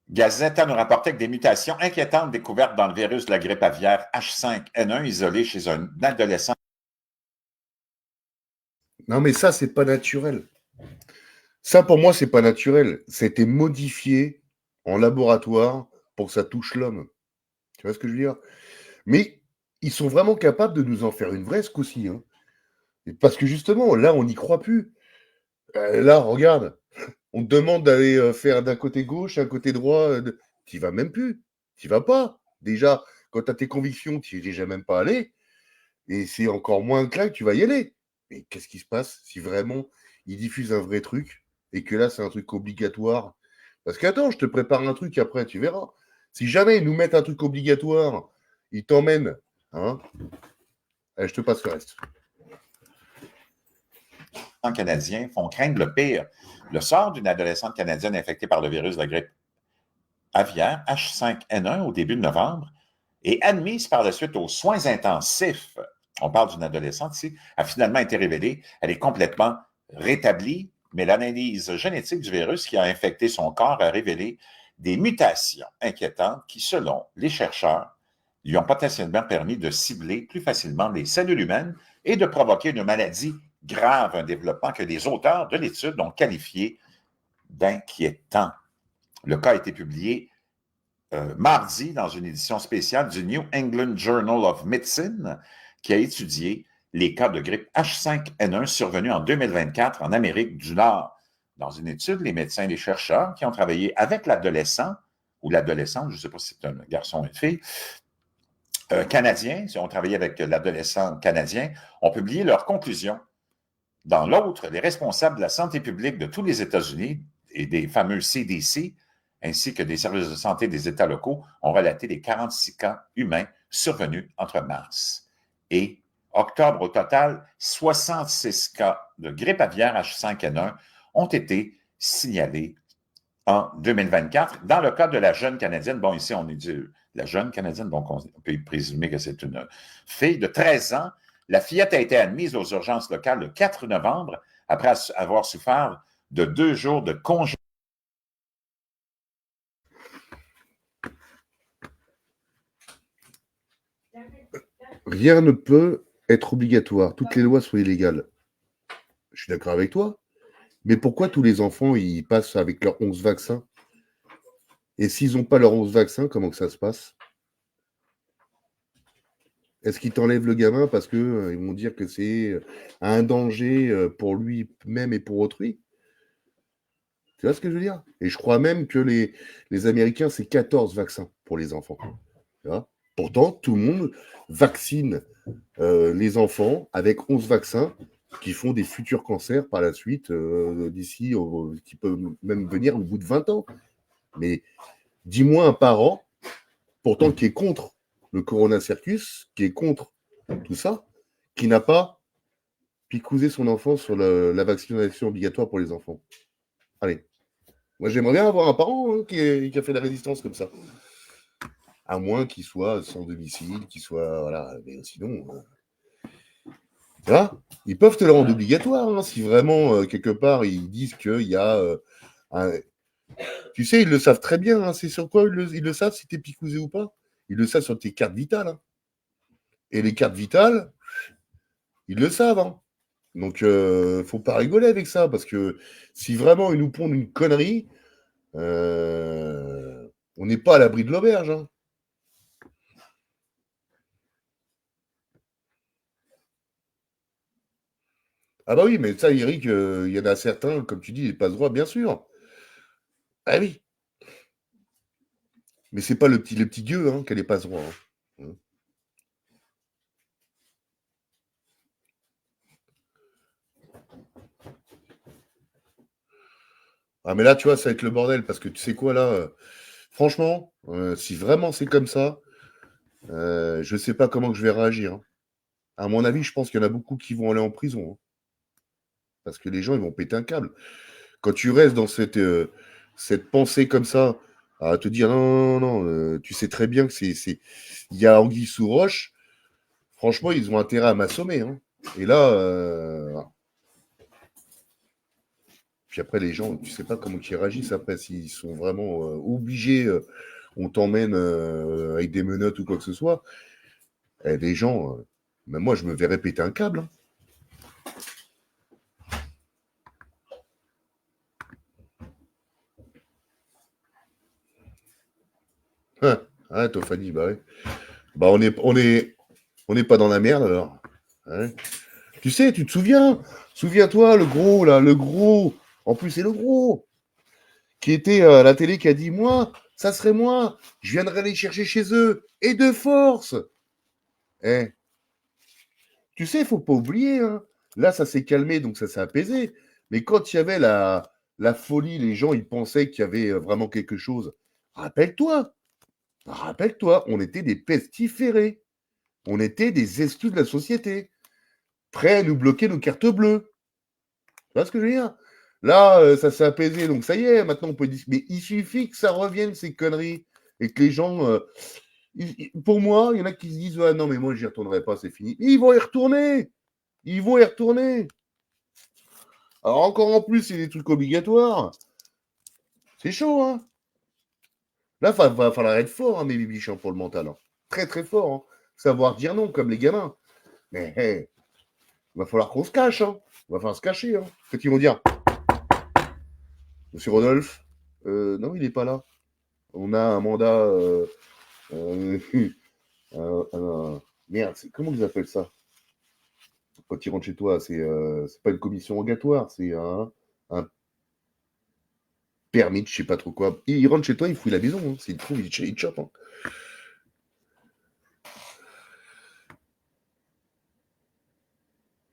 Gazeta nous rapportait que des mutations inquiétantes découvertes dans le virus de la grippe aviaire H5N1 isolé chez un adolescent. Non, mais ça, c'est pas naturel. Ça, pour moi, c'est pas naturel. Ça a été modifié en laboratoire pour que ça touche l'homme. Tu vois ce que je veux dire? Mais ils sont vraiment capables de nous en faire une vraie, ce coup-ci. Hein. Parce que justement, là, on n'y croit plus. Là, regarde, on te demande d'aller faire d'un côté gauche, un côté droit. Tu vas même plus. Tu vas pas. Déjà, quand tu as tes convictions, tu n'y es déjà même pas allé. Et c'est encore moins clair que tu vas y aller. Mais qu'est-ce qui se passe si vraiment ils diffusent un vrai truc et que là, c'est un truc obligatoire? Parce qu'attends, je te prépare un truc après, tu verras. Si jamais ils nous mettent un truc obligatoire, ils t'emmènent. Hein. Allez, je te passe le reste. Les Canadiens font craindre le pire. Le sort d'une adolescente canadienne infectée par le virus de la grippe aviaire H5N1 au début de novembre et admise par la suite aux soins intensifs. On parle d'une adolescente ici, a finalement été révélée. Elle est complètement rétablie, mais l'analyse génétique du virus qui a infecté son corps a révélé des mutations inquiétantes qui, selon les chercheurs, lui ont potentiellement permis de cibler plus facilement les cellules humaines et de provoquer une maladie grave, un développement que les auteurs de l'étude ont qualifié d'inquiétant. Le cas a été publié mardi dans une édition spéciale du New England Journal of Medicine qui a étudié les cas de grippe H5N1 survenus en 2024 en Amérique du Nord. Dans une étude, les médecins et les chercheurs qui ont travaillé avec l'adolescent ou l'adolescente, je ne sais pas si c'est un garçon ou une fille, canadiens, qui ont travaillé avec l'adolescent canadien, ont publié leurs conclusions. Dans l'autre, les responsables de la santé publique de tous les États-Unis et des fameux CDC, ainsi que des services de santé des États locaux, ont relaté les 46 cas humains survenus entre mars et octobre. Au total, 66 cas de grippe aviaire H5N1 ont été signalés en 2024. Dans le cas de la jeune Canadienne, bon, ici, on est dit la jeune Canadienne, donc on peut présumer que c'est une fille de 13 ans. La fillette a été admise aux urgences locales le 4 novembre après avoir souffert de 2 jours de congé. Rien ne peut être obligatoire. Toutes les lois sont illégales. Je suis d'accord avec toi. Mais pourquoi tous les enfants, ils passent avec leurs 11 vaccins? Et s'ils n'ont pas leurs 11 vaccins, comment que ça se passe? Est-ce qu'ils t'enlèvent le gamin parce qu'ils vont dire que c'est un danger pour lui-même et pour autrui? Tu vois ce que je veux dire? Et je crois même que les Américains, c'est 14 vaccins pour les enfants. Tu vois? Pourtant, tout le monde vaccine les enfants avec 11 vaccins qui font des futurs cancers par la suite, d'ici, qui peuvent même venir au bout de 20 ans. Mais dis-moi un parent, pourtant qui est contre le Corona Circus, qui est contre tout ça, qui n'a pas picousé son enfant sur la vaccination obligatoire pour les enfants. Allez. Moi, j'aimerais bien avoir un parent qui a fait la résistance comme ça. À moins qu'il soit sans domicile, qu'il soit... Voilà, mais sinon... Tu vois, ils peuvent te le rendre obligatoire, hein, si vraiment, quelque part, ils disent qu'il y a un... Tu sais, ils le savent très bien, hein, c'est sur quoi ils le savent, si tu es picousé ou pas. Ils le savent sur tes cartes vitales. Hein. Et les cartes vitales, ils le savent. Hein. Donc, faut pas rigoler avec ça, parce que si vraiment ils nous pondent une connerie, on n'est pas à l'abri de l'auberge. Hein. Ah bah oui, mais ça, Eric, il y en a certains, comme tu dis, ils passent droit, bien sûr. Ah oui. Mais c'est pas les petits gueux qui a les passe droit. Hein. Ah mais là, tu vois, ça va être le bordel, parce que tu sais quoi, là, franchement, si vraiment c'est comme ça, je sais pas comment que je vais réagir. Hein. À mon avis, je pense qu'il y en a beaucoup qui vont aller en prison. Hein. Parce que les gens, ils vont péter un câble. Quand tu restes dans cette pensée comme ça, à te dire non, tu sais très bien que il y a anguille sous roche, franchement, ils ont intérêt à m'assommer. Hein. Et là, puis après, les gens, tu sais pas comment ils réagissent après, s'ils sont vraiment obligés, on t'emmène avec des menottes ou quoi que ce soit. Et les gens, même moi, je me verrais péter un câble. Hein. Ah, Tophanie, bah ouais. Bah on n'est pas dans la merde alors. Ouais. Tu sais, tu te souviens-toi, le gros, là, le gros, en plus c'est le gros, qui était à la télé qui a dit, moi, ça serait moi, je viendrais les chercher chez eux, et de force. Eh, tu sais, il faut pas oublier, hein. Là, ça s'est calmé, donc ça s'est apaisé. Mais quand il y avait la folie, les gens, ils pensaient qu'il y avait vraiment quelque chose. Rappelle-toi, on était des pestiférés. On était des exclus de la société, prêts à nous bloquer nos cartes bleues. Tu vois ce que je veux dire? Là, ça s'est apaisé, donc ça y est, maintenant on peut dire. Mais il suffit que ça revienne, ces conneries, et que les gens. Pour moi, il y en a qui se disent ah, non, mais moi, j'y retournerai pas, c'est fini. Ils vont y retourner. Ils vont y retourner. Alors, encore en plus, il y a des trucs obligatoires. C'est chaud, hein? Là, va falloir être fort, hein, mes bibichons, pour le mental. Hein. Très, très fort. Hein. Savoir dire non, comme les gamins. Mais hey, il va falloir qu'on se cache. Hein. Il va falloir se cacher. Hein. Qu'est-ce qu'ils vont dire? Monsieur Rodolphe non, il n'est pas là. On a un mandat. Merde, comment ils appellent ça? Quand ils rentrent chez toi, c'est pas une commission rogatoire, c'est un permis de je sais pas trop quoi. Il rentre chez toi, il fouille la maison. Hein. S'il trouve, il chope. Hein.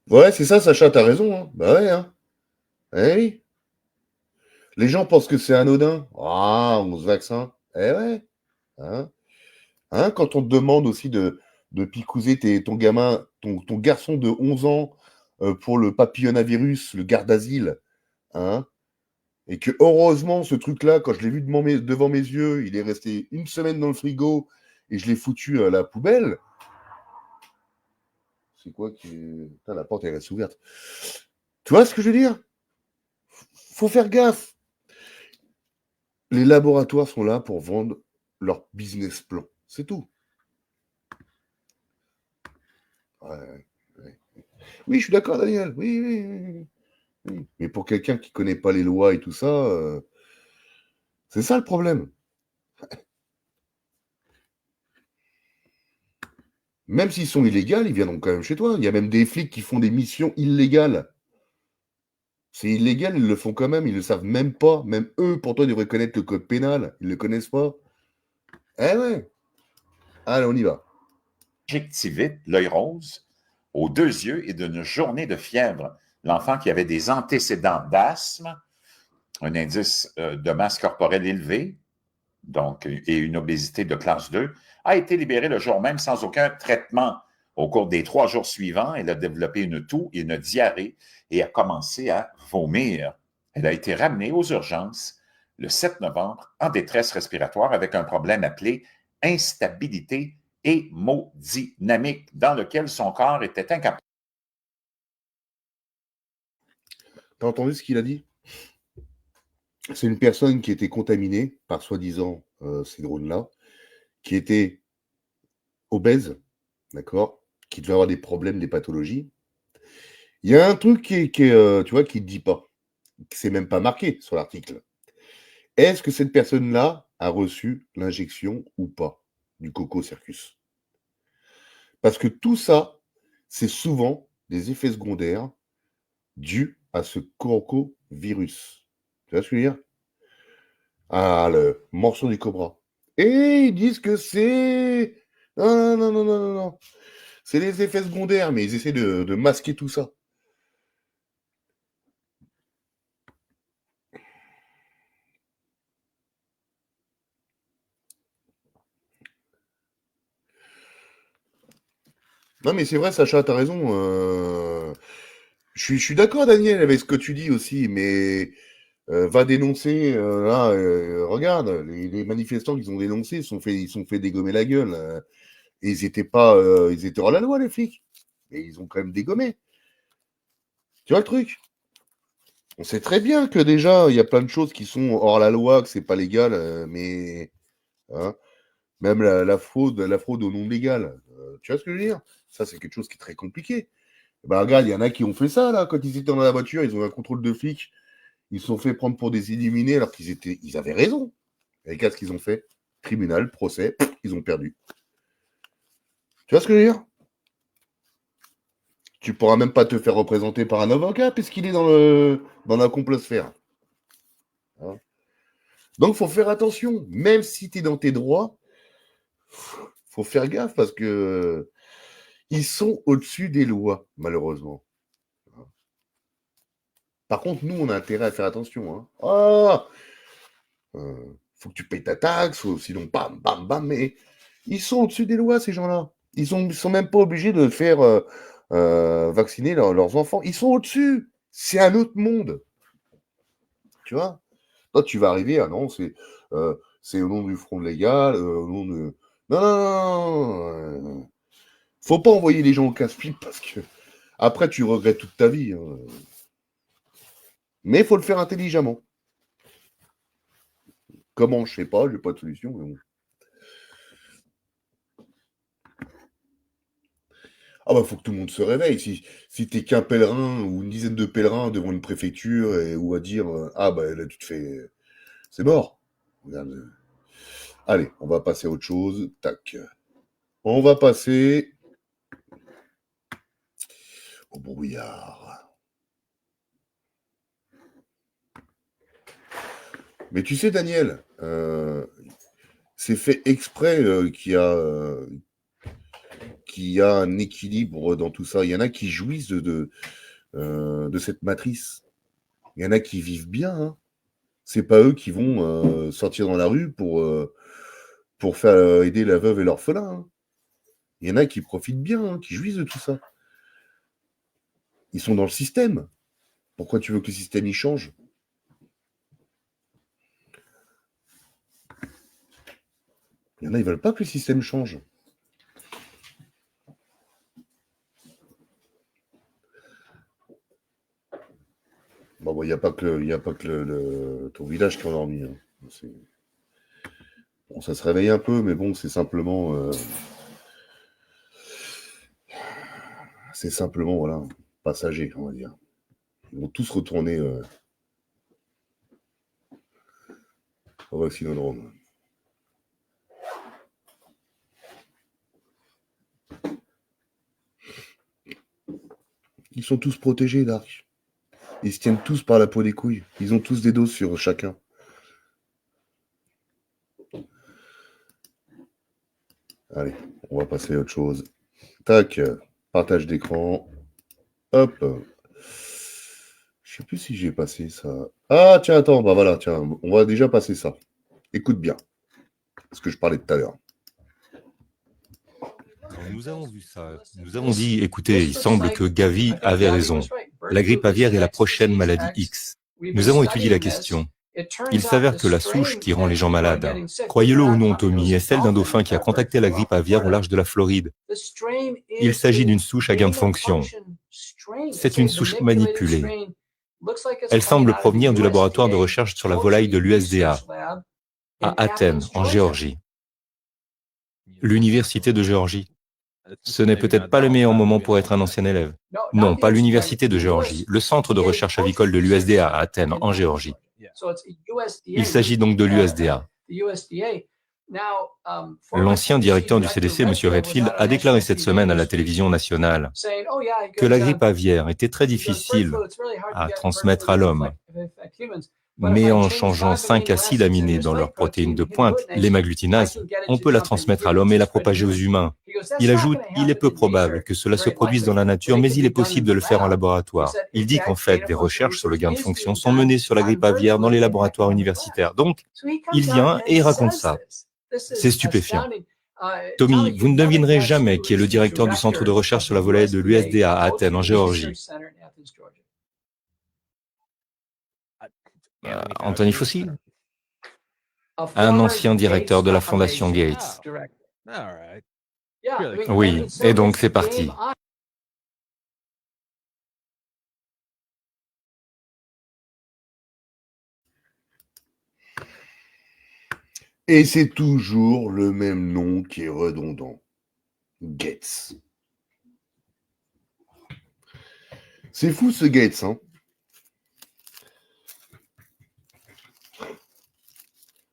Ouais, c'est ça, Sacha, t'as raison. Hein. Bah ouais. Hein. Eh oui. Les gens pensent que c'est anodin. Ah, 11 vaccins. Eh ouais. Hein. Hein, quand on te demande aussi de picouser ton gamin, ton garçon de 11 ans pour le papillonavirus, le garde d'asile, hein, et que heureusement, ce truc-là, quand je l'ai vu devant mes yeux, il est resté une semaine dans le frigo et je l'ai foutu à la poubelle. C'est quoi qui. Putain, la porte, elle reste ouverte. Tu vois ce que je veux dire? Faut faire gaffe. Les laboratoires sont là pour vendre leur business plan. C'est tout. Ouais. Oui, je suis d'accord, Daniel. Oui. Mais pour quelqu'un qui ne connaît pas les lois et tout ça, c'est ça le problème. Même s'ils sont illégaux, ils viendront quand même chez toi. Il y a même des flics qui font des missions illégales. C'est illégal, ils le font quand même, ils ne le savent même pas. Même eux, pourtant, ils devraient connaître le code pénal. Ils ne le connaissent pas. Eh ouais. Allez, on y va. Conjonctivite, l'œil rose, aux 2 yeux et d'une journée de fièvre. L'enfant qui avait des antécédents d'asthme, un indice de masse corporelle élevé, donc, et une obésité de classe 2, a été libéré le jour même sans aucun traitement. Au cours des 3 jours suivants, elle a développé une toux et une diarrhée et a commencé à vomir. Elle a été ramenée aux urgences le 7 novembre en détresse respiratoire avec un problème appelé instabilité hémodynamique dans lequel son corps était incapable. T'as entendu ce qu'il a dit? C'est une personne qui était contaminée par soi-disant ces drones-là, qui était obèse, d'accord, qui devait avoir des problèmes, des pathologies. Il y a un truc tu vois, qui ne dit pas, qui c'est même pas marqué sur l'article. Est-ce que cette personne-là a reçu l'injection ou pas du Coco Circus? Parce que tout ça, c'est souvent des effets secondaires dus à ce coronavirus. Tu vois ce que je veux dire? Ah, le morceau du cobra. Et ils disent que c'est... Non. C'est les effets secondaires, mais ils essaient de masquer tout ça. Non, mais c'est vrai, Sacha, t'as raison. Je suis d'accord, Daniel, avec ce que tu dis aussi, mais Va dénoncer, là, regarde, les manifestants qu'ils ont dénoncés, ils sont fait dégommer la gueule. Et ils étaient hors la loi, les flics. Et ils ont quand même dégommé. Tu vois le truc? On sait très bien que déjà, il y a plein de choses qui sont hors la loi, que c'est pas légal, mais hein, même la fraude au non légal. Tu vois ce que je veux dire? Ça, c'est quelque chose qui est très compliqué. Bah, regarde, il y en a qui ont fait ça, là, quand ils étaient dans la voiture, ils ont eu un contrôle de flics. Ils se sont fait prendre pour des illuminés alors ils avaient raison. Et regarde ce qu'ils ont fait. Tribunal, procès, ils ont perdu. Tu vois ce que je veux dire? Tu pourras même pas te faire représenter par un avocat puisqu'il est dans la complosphère. Hein? Donc, faut faire attention. Même si tu es dans tes droits, faut faire gaffe parce que ils sont au-dessus des lois, malheureusement. Par contre, nous, on a intérêt à faire attention. Hein. Ah, faut que tu payes ta taxe, sinon, bam, bam, bam. Mais ils sont au-dessus des lois, ces gens-là. Ils sont même pas obligés de faire vacciner leurs enfants. Ils sont au-dessus. C'est un autre monde. Tu vois? Toi, tu vas arriver, ah non, c'est au nom du front légal, au nom de... Non, non, non. Faut pas envoyer les gens au casse-pipe parce que après, tu regrettes toute ta vie. Hein. Mais il faut le faire intelligemment. Comment, je sais pas, j'ai pas de solution. Mais bon. Ah bah faut que tout le monde se réveille. Si t'es qu'un pèlerin ou une dizaine de pèlerins devant une préfecture ou à dire ah bah là tu te fais. C'est mort. Regarde. Allez, on va passer à autre chose. Tac. On va passer au brouillard. Mais tu sais, Daniel, c'est fait exprès qu'il y a un équilibre dans tout ça. Il y en a qui jouissent de cette matrice. Il y en a qui vivent bien. Hein. C'est pas eux qui vont sortir dans la rue pour faire aider la veuve et l'orphelin. Hein. Il y en a qui profitent bien, hein, qui jouissent de tout ça. Ils sont dans le système. Pourquoi tu veux que le système y change? Il y en a, ils veulent pas que le système change. Bon, il n'y a pas que ton village qui est endormi. Hein. Bon, ça se réveille un peu, mais bon, c'est simplement... voilà, passager, on va dire. Ils vont tous retourner au vaccinodrome. Ils sont tous protégés, Dark. Ils se tiennent tous par la peau des couilles. Ils ont tous des doses sur chacun. Allez, on va passer à autre chose. Tac, partage d'écran. Hop. Je sais plus si j'ai passé ça. Ah, tiens, attends, bah voilà, tiens, on va déjà passer ça. Écoute bien. Ce que je parlais tout à l'heure. Quand nous avons vu ça, nous avons dit, écoutez, il semble que Gavi avait raison. La grippe aviaire est la prochaine maladie X. Nous avons étudié la question. Il s'avère que la souche qui rend les gens malades, croyez-le ou non, Tommy, est celle d'un dauphin qui a contacté la grippe aviaire au large de la Floride. Il s'agit d'une souche à gain de fonction. C'est une souche manipulée. Elle semble provenir du laboratoire de recherche sur la volaille de l'USDA, à Athènes, en Géorgie. L'Université de Géorgie. Ce n'est peut-être pas le meilleur moment pour être un ancien élève. Non, pas l'Université de Géorgie, le centre de recherche avicole de l'USDA à Athènes, en Géorgie. Il s'agit donc de l'USDA. L'ancien directeur du CDC, M. Redfield, a déclaré cette semaine à la télévision nationale que la grippe aviaire était très difficile à transmettre à l'homme. Mais en changeant 5 acides aminés dans leurs protéines de pointe, l'hémagglutinase, on peut la transmettre à l'homme et la propager aux humains. Il ajoute, il est peu probable que cela se produise dans la nature, mais il est possible de le faire en laboratoire. Il dit qu'en fait, des recherches sur le gain de fonction sont menées sur la grippe aviaire dans les laboratoires universitaires. Donc, il vient et il raconte ça. C'est stupéfiant. Tommy, vous ne devinerez jamais qui est le directeur du centre de recherche sur la volaille de l'USDA à Athènes, en Géorgie. Anthony Fauci, un ancien directeur de la Fondation Gates. Oui, et donc c'est parti. Et c'est toujours le même nom qui est redondant. Gates. C'est fou ce Gates, hein.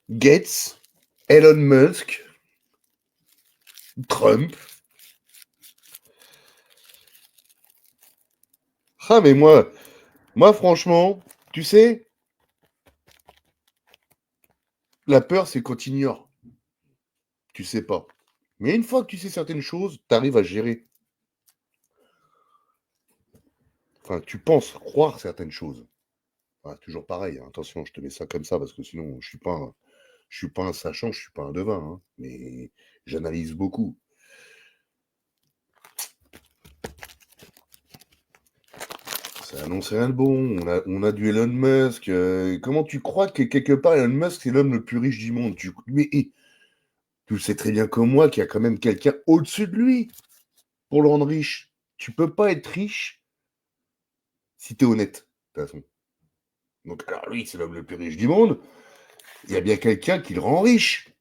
Gates, Elon Musk, Trump. Ah mais moi franchement, tu sais, la peur c'est quand tu ignores. Tu sais pas. Mais une fois que tu sais certaines choses, tu arrives à gérer. Enfin, tu penses croire certaines choses. Enfin, toujours pareil, hein. Attention, je te mets ça comme ça parce que sinon je suis pas un sachant, je suis pas un devin, hein. Mais j'analyse beaucoup. Ça annonce rien de bon. On a du Elon Musk. Comment tu crois que quelque part Elon Musk c'est l'homme le plus riche du monde? Mais tu sais très bien comme moi qu'il y a quand même quelqu'un au-dessus de lui pour le rendre riche. Tu peux pas être riche si tu es honnête, de toute façon. Donc, alors lui, c'est l'homme le plus riche du monde. Il y a bien quelqu'un qui le rend riche.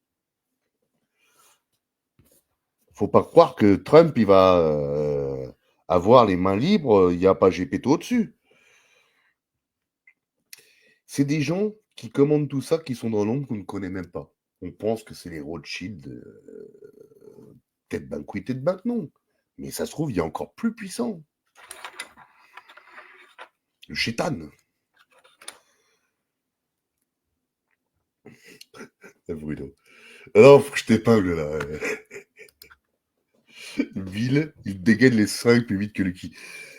Faut pas croire que Trump, il va avoir les mains libres. Il n'y a pas Gepetto au-dessus. C'est des gens qui commandent tout ça, qui sont dans l'ombre, qu'on ne connaît même pas. On pense que c'est les Rothschild, tête banque oui, tête banque non. Mais ça se trouve, il y a encore plus puissant. Le chétan. Bruno. Alors, faut que je t'épingle là. Bill, il dégaine les 5 plus vite que Lucky.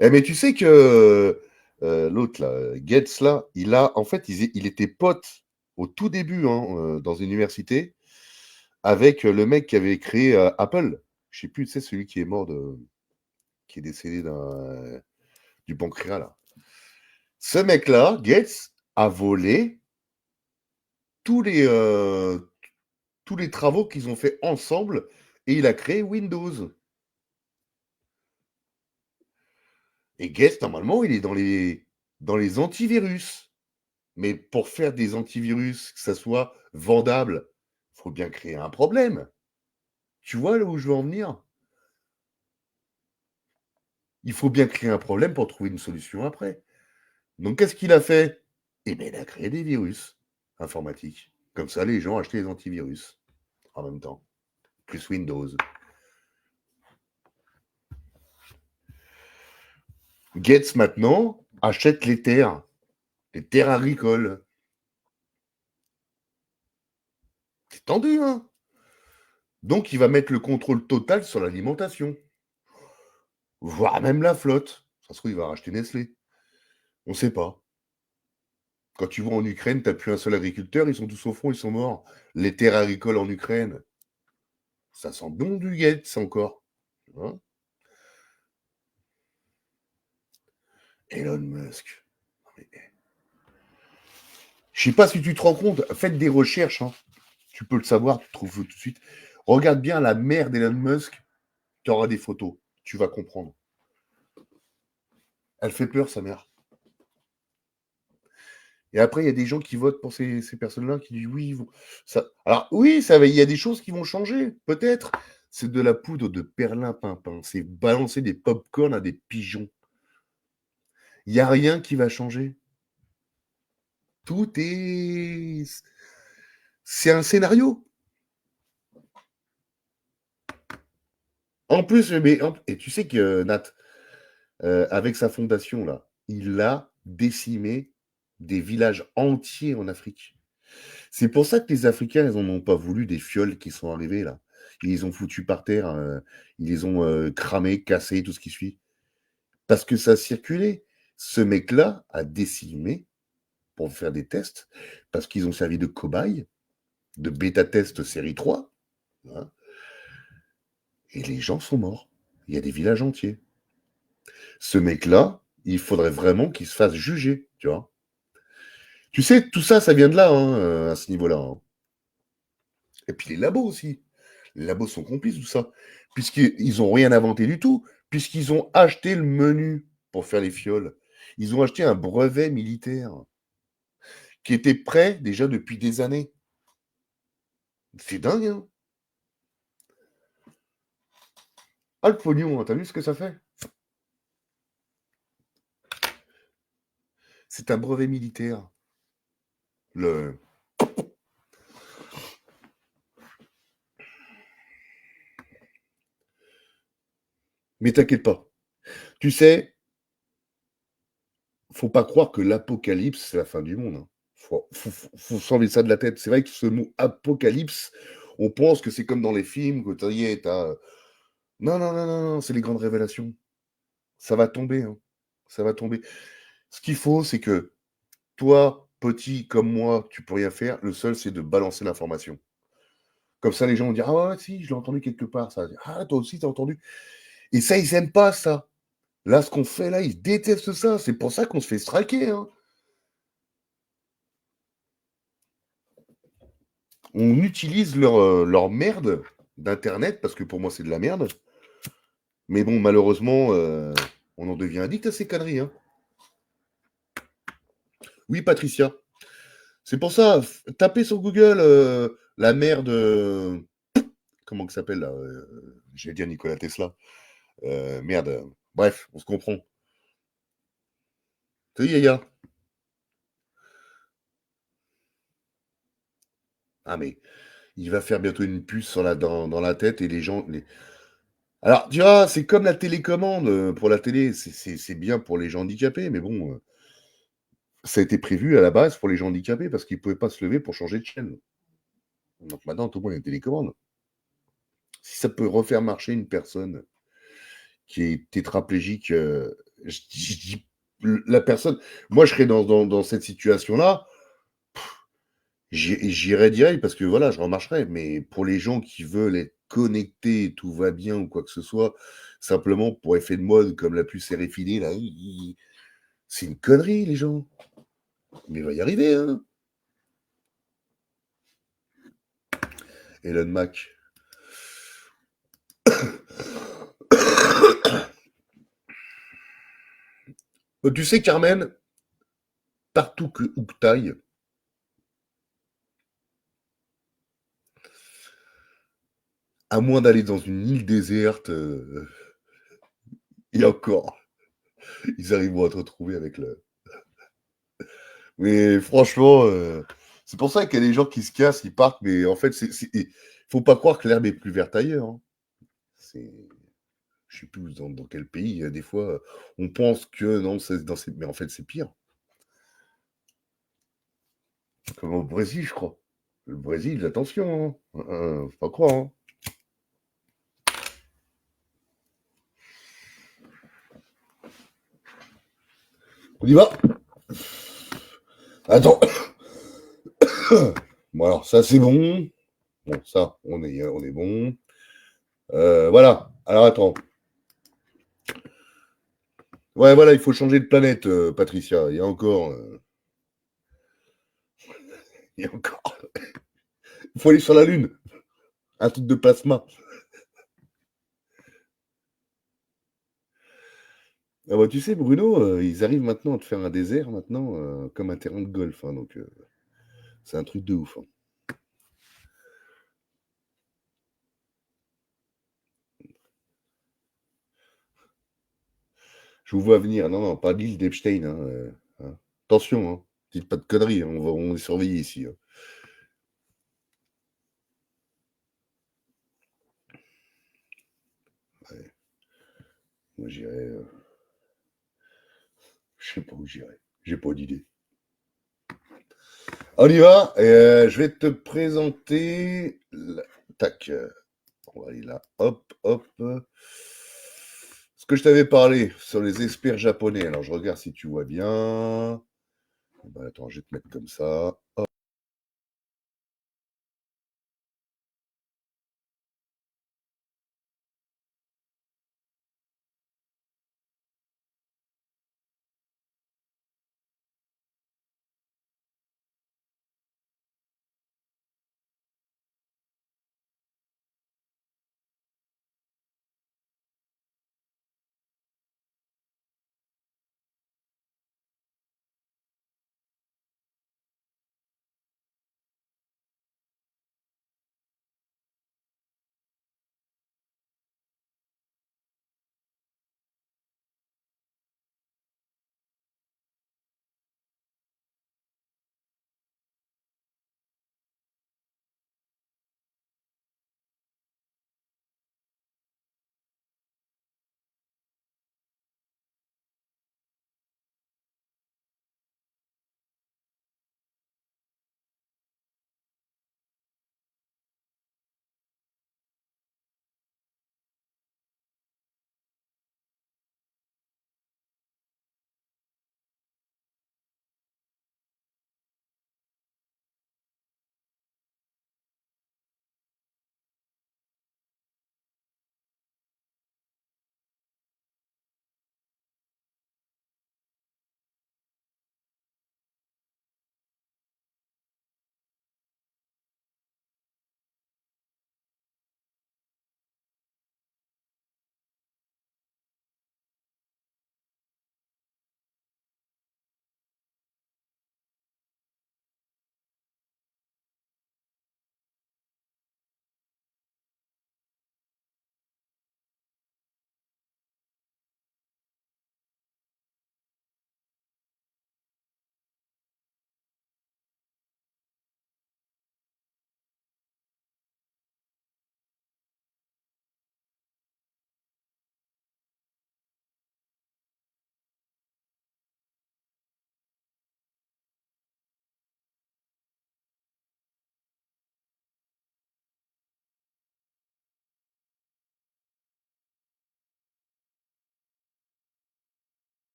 Eh, mais tu sais que l'autre là, Gates là, il était pote au tout début dans une université avec le mec qui avait créé Apple. Je sais plus, tu sais, celui qui est mort qui est décédé du pancréas là. Ce mec-là, Gates, a volé tous les travaux qu'ils ont fait ensemble et il a créé Windows. Et Gates, normalement, il est dans les antivirus. Mais pour faire des antivirus, que ça soit vendable, il faut bien créer un problème. Tu vois là où je veux en venir? Il faut bien créer un problème pour trouver une solution après. Donc, qu'est-ce qu'il a fait? Eh bien, il a créé des virus informatiques. Comme ça, les gens achetaient des antivirus en même temps. Plus Windows. Gates, maintenant, achète les terres agricoles. C'est tendu, hein? Donc, il va mettre le contrôle total sur l'alimentation. Voire même la flotte. Ça se trouve, il va racheter Nestlé. On ne sait pas. Quand tu vas en Ukraine, tu n'as plus un seul agriculteur, ils sont tous au front, ils sont morts. Les terres agricoles en Ukraine, ça sent bon du Gates encore. Hein? Elon Musk. Je sais pas si tu te rends compte, faites des recherches, hein. Tu peux le savoir, tu trouves tout de suite. Regarde bien la mère d'Elon Musk, tu auras des photos, tu vas comprendre. Elle fait peur, sa mère. Et après, il y a des gens qui votent pour ces personnes-là, qui disent oui. Alors oui, il y a des choses qui vont changer, peut-être. C'est de la poudre de perlimpinpin. C'est balancer des pop-corn à des pigeons. Il n'y a rien qui va changer. Tout est... C'est un scénario. En plus, et tu sais que Nat, avec sa fondation, là, il a décimé des villages entiers en Afrique. C'est pour ça que les Africains, ils n'en ont pas voulu des fioles qui sont arrivés, là. Ils les ont foutus par terre, ils les ont cramés, cassés, tout ce qui suit. Parce que ça a circulé. Ce mec-là a décimé pour faire des tests, parce qu'ils ont servi de cobaye, de bêta-test série 3, hein, et les gens sont morts. Il y a des villages entiers. Ce mec-là, il faudrait vraiment qu'il se fasse juger, tu vois. Tu sais, tout ça, ça vient de là, hein, à ce niveau-là. Hein. Et puis les labos aussi. Les labos sont complices de tout ça. Puisqu'ils n'ont rien inventé du tout. Puisqu'ils ont acheté le menu pour faire les fioles. Ils ont acheté un brevet militaire qui était prêt déjà depuis des années. C'est dingue, hein? Ah, le pognon, hein, t'as vu ce que ça fait? C'est un brevet militaire. Le... Mais t'inquiète pas. Tu sais, faut pas croire que l'apocalypse, c'est la fin du monde. Hein. Faut s'enlever ça de la tête. C'est vrai que ce mot apocalypse, on pense que c'est comme dans les films, que t'as. Non, non, non, non, non, c'est les grandes révélations. Ça va tomber, hein. Ça va tomber. Ce qu'il faut, c'est que toi, petit comme moi, tu peux rien faire. Le seul, c'est de balancer l'information. Comme ça, les gens vont dire: ah ouais, si, je l'ai entendu quelque part, ça. Ah, toi aussi, t'as entendu. Et ça, ils aiment pas ça. Là, ce qu'on fait là, ils détestent ça. C'est pour ça qu'on se fait striker. Hein. On utilise leur merde d'Internet, parce que pour moi, c'est de la merde. Mais bon, malheureusement, on en devient addict à ces conneries. Hein. Oui, Patricia. C'est pour ça, tapez sur Google la merde. Comment que ça s'appelle là j'allais dire Nikola Tesla. Merde. Bref, on se comprend. Salut Yaya. Ah mais il va faire bientôt une puce dans la tête et les gens. Alors, tu vois, c'est comme la télécommande pour la télé. C'est bien pour les gens handicapés, mais bon, ça a été prévu à la base pour les gens handicapés parce qu'ils ne pouvaient pas se lever pour changer de chaîne. Donc maintenant, tout le monde a une télécommande. Si ça peut refaire marcher une personne qui est tétraplégique, je dis la personne. Moi, je serais dans cette situation-là. J'irais direct parce que voilà, je remarcherais. Mais pour les gens qui veulent être connectés, tout va bien ou quoi que ce soit, simplement pour effet de mode, comme la puce RFID, là, c'est une connerie, les gens. Mais il va y arriver, hein. Elon Musk. Tu sais, Carmen, partout où que t'ailles, à moins d'aller dans une île déserte, et encore, ils arriveront à te retrouver avec le. Mais franchement, c'est pour ça qu'il y a des gens qui se cassent, ils partent, mais en fait, faut pas croire que l'herbe est plus verte ailleurs. Hein. Je sais plus dans quel pays, des fois, on pense que non, mais en fait, c'est pire. Comme au Brésil, je crois. Le Brésil, attention, hein. Faut pas croire. Hein. On y va. Attends. Bon, alors, ça, c'est bon. Bon, ça, on est bon. Voilà. Alors, attends. Ouais, voilà, il faut changer de planète, Patricia. Il y a encore. Il y a encore. Il faut aller sur la Lune. Un truc de plasma. Ah bah, tu sais, Bruno, ils arrivent maintenant à te faire un désert, maintenant, comme un terrain de golf. Hein, donc, c'est un truc de ouf. Hein. Je vous vois venir. Non, non, pas l'île d'Epstein. Hein. Attention, hein. Dites pas de conneries. Hein. On est surveillé ici. Hein. Ouais. Moi, j'irais. Je sais pas où j'irais. J'ai pas d'idée. On y va. Je vais te présenter. Tac. On va aller là. Hop, hop. Ce que je t'avais parlé sur les experts japonais. Alors, je regarde si tu vois bien. Ben, attends, je vais te mettre comme ça. Hop.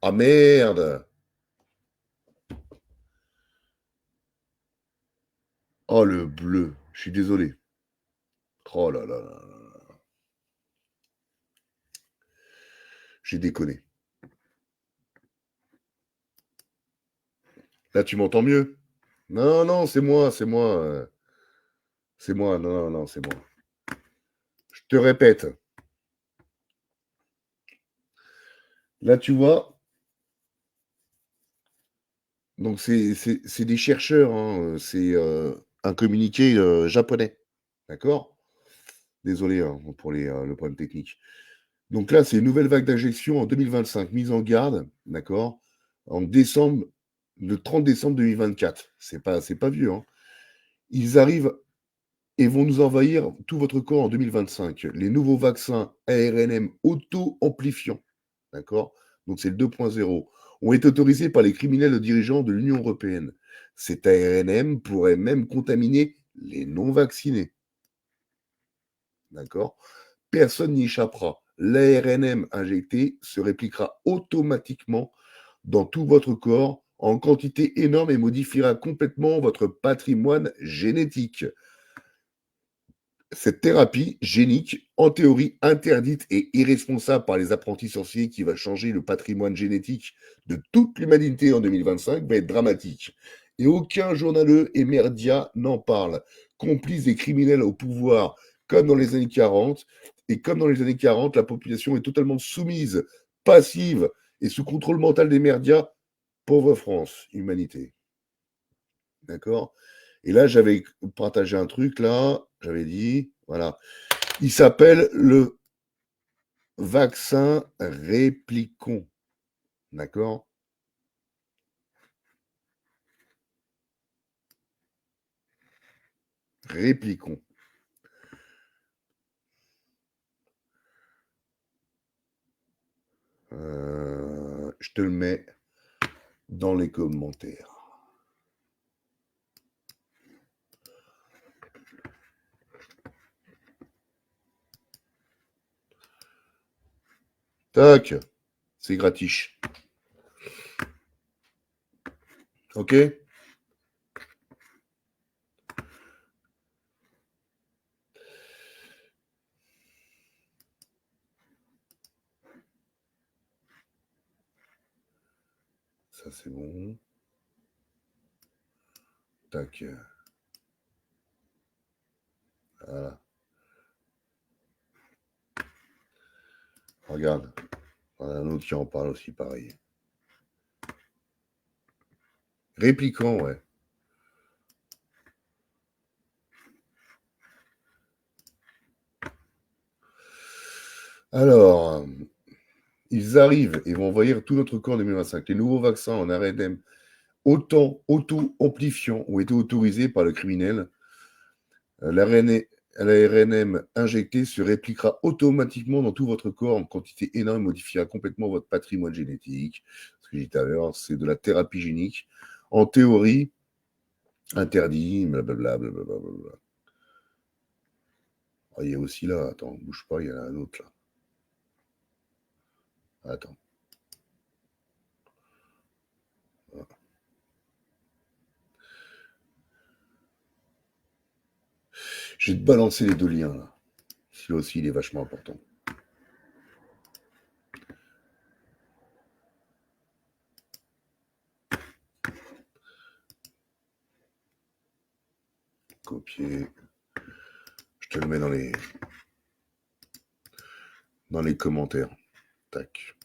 Ah merde! Oh le bleu, je suis désolé. Oh là là là là. J'ai déconné. Là, tu m'entends mieux? Non, non, c'est moi, c'est moi. C'est moi, non, non, non, c'est moi. Je te répète. Là, tu vois, donc c'est des chercheurs, hein, c'est un communiqué japonais. D'accord? Désolé hein, pour le problème technique. Donc là, c'est une nouvelle vague d'injection en 2025, mise en garde, d'accord? En décembre, le 30 décembre 2024. C'est pas vieux, hein. Ils arrivent et vont nous envahir tout votre corps en 2025. Les nouveaux vaccins ARNM auto-amplifiants, d'accord? Donc c'est le 2.0, ont été autorisés par les criminels dirigeants de l'Union européenne. Cet ARNM pourrait même contaminer les non-vaccinés. D'accord? Personne n'y échappera. L'ARNM injecté se répliquera automatiquement dans tout votre corps en quantité énorme et modifiera complètement votre patrimoine génétique. Cette thérapie génique, en théorie interdite et irresponsable par les apprentis sorciers qui va changer le patrimoine génétique de toute l'humanité en 2025, va être dramatique. Et aucun journaleux et média n'en parle. Complices des criminels au pouvoir, comme dans les années 40. Et comme dans les années 40, la population est totalement soumise, passive et sous contrôle mental des médias. Pauvre France, humanité. D'accord? Et là, j'avais partagé un truc, là, j'avais dit, voilà. Il s'appelle le vaccin Réplicon. D'accord? Réplicon. Je te le mets dans les commentaires. Tac, c'est gratiche. Ok? Ça, c'est bon. Tac. Voilà. Regarde. On a un autre qui en parle aussi, pareil. Réplicant, ouais. Alors, ils arrivent et vont envahir tout notre corps en 2025. Les nouveaux vaccins en ARNM auto-amplifiants ont été autorisés par le criminel. L'ARNM injecté se répliquera automatiquement dans tout votre corps en quantité énorme et modifiera complètement votre patrimoine génétique. Ce que j'ai dit tout à l'heure, c'est de la thérapie génique. En théorie, interdit, blablabla, blablabla. Oh, il y a aussi là, attends, bouge pas, il y en a un autre là. Attends. Voilà. Je vais te balancer les deux liens là. Celui-là aussi, il est vachement important. Copier. Je te le mets dans les commentaires. Tac.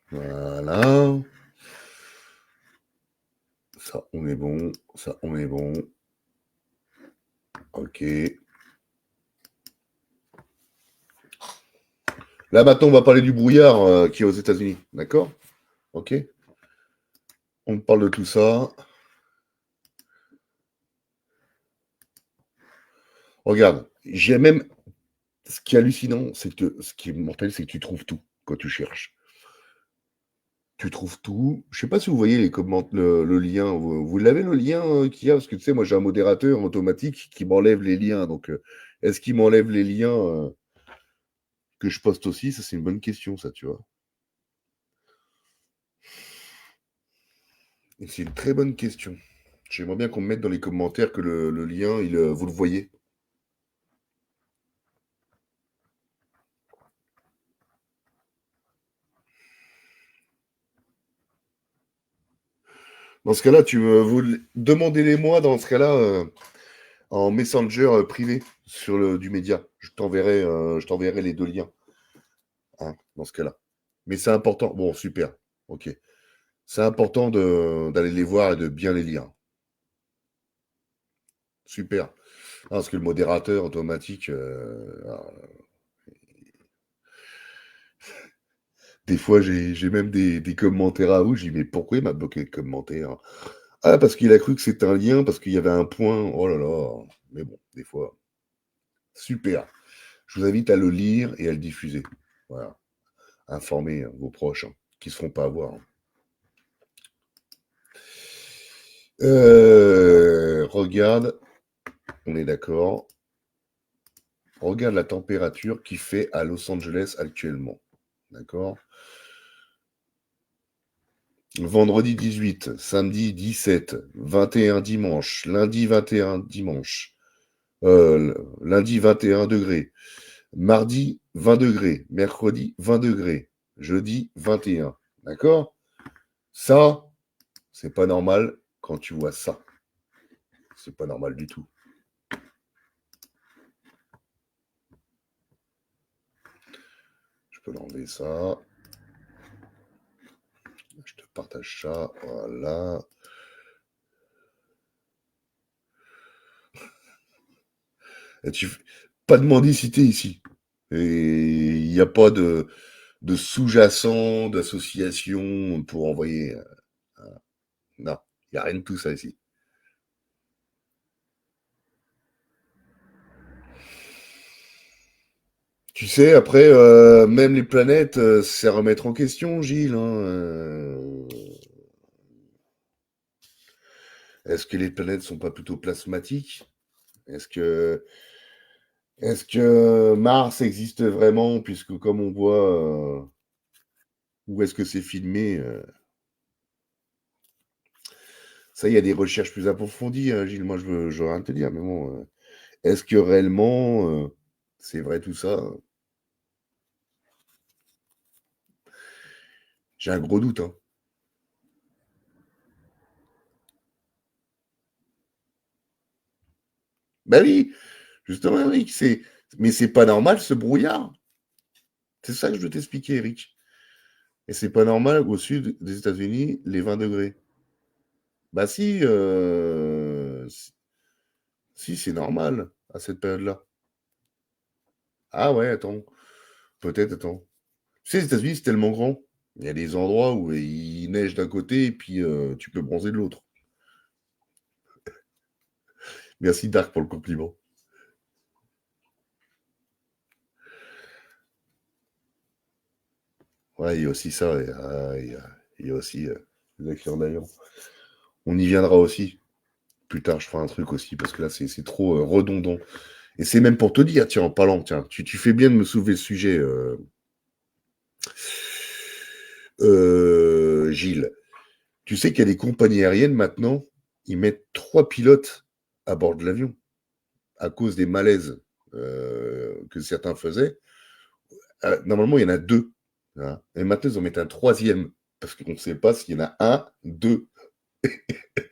Voilà. Ça, on est bon. Ça, on est bon. Ok. Là, maintenant, on va parler du brouillard qui est aux États-Unis. D'accord? Ok? On parle de tout ça. Regarde, j'ai même... Ce qui est hallucinant, c'est que ce qui est mortel, c'est que tu trouves tout quand tu cherches. Tu trouves tout. Je sais pas si vous voyez le lien. Vous l'avez le lien qu'il y a? Parce que tu sais, moi j'ai un modérateur automatique qui m'enlève les liens. Donc, est-ce qu'il m'enlève les liens que je poste aussi? Ça, c'est une bonne question, ça, tu vois. Et c'est une très bonne question. J'aimerais bien qu'on me mette dans les commentaires que le lien, vous le voyez. Dans ce cas-là, vous demandez-les-moi dans ce cas-là en messenger privé du média. Je t'enverrai les deux liens. Hein, dans ce cas-là. Mais c'est important. Bon, super. Ok. C'est important d'aller les voir et de bien les lire. Super. Parce que le modérateur automatique, des fois, j'ai même des commentaires à vous. Je dis, mais pourquoi il m'a bloqué le commentaire? Ah, parce qu'il a cru que c'était un lien, parce qu'il y avait un point. Oh là là. Mais bon, des fois. Super. Je vous invite à le lire et à le diffuser. Voilà. Informez vos proches qui ne se feront pas avoir. Regarde, on est d'accord. Regarde la température qu'il fait à Los Angeles actuellement. D'accord? Vendredi 18, samedi 17, 21 dimanche, lundi 21 dimanche, lundi 21 degrés, mardi 20 degrés, mercredi 20 degrés, jeudi 21. D'accord? Ça, c'est pas normal quand tu vois ça. C'est pas normal du tout. Je peux l'enlever ça. Je te partage ça. Voilà. Pas de mendicité ici. Et il n'y a pas de sous-jacent, d'association pour envoyer. Non, il n'y a rien de tout ça ici. Tu sais, après, même les planètes, c'est à remettre en question, Gilles. Est-ce que les planètes sont pas plutôt plasmatiques? Est-ce que Mars existe vraiment, puisque comme on voit, où est-ce que c'est filmé ça, il y a des recherches plus approfondies, Gilles. Moi, je veux rien te dire, mais bon, est-ce que réellement, c'est vrai tout ça? J'ai un gros doute, hein. Ben oui, justement, Eric, mais c'est pas normal ce brouillard. C'est ça que je veux t'expliquer, Eric. Et c'est pas normal au sud des États-Unis, les 20 degrés. Bah si, si c'est normal à cette période-là. Ah ouais, attends. Peut-être, attends. Tu sais, les États-Unis, c'est tellement grand. Il y a des endroits où il neige d'un côté et puis tu peux bronzer de l'autre. Merci Dark pour le compliment. Ouais, il y a aussi ça. Il y a aussi les accidents d'avion. On y viendra aussi. Plus tard, je ferai un truc aussi, parce que là, c'est trop redondant. Et c'est même pour te dire, tiens, en parlant, tiens, tu fais bien de me soulever le sujet, Gilles. Tu sais qu'il y a des compagnies aériennes maintenant, ils mettent 3 pilotes à bord de l'avion à cause des malaises que certains faisaient. Normalement, il y en a 2. Hein, et maintenant, ils en mettent un 3e parce qu'on ne sait pas s'il y en a 1, 2.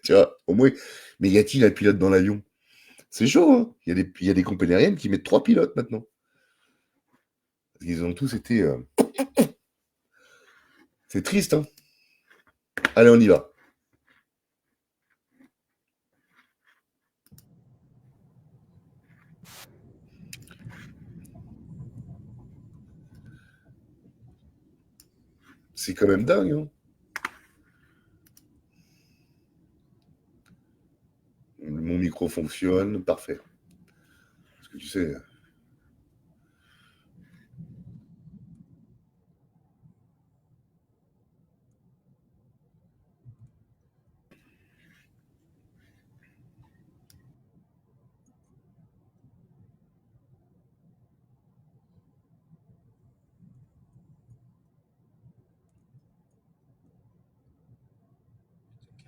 Tu vois, au moins. Mais y a-t-il un pilote dans l'avion? C'est chaud, hein. Il y a des compagnies aériennes qui mettent 3 pilotes maintenant. Ils ont tous été. C'est triste, hein. Allez, on y va. C'est quand même dingue, hein. Mon micro fonctionne, parfait. Parce que tu sais.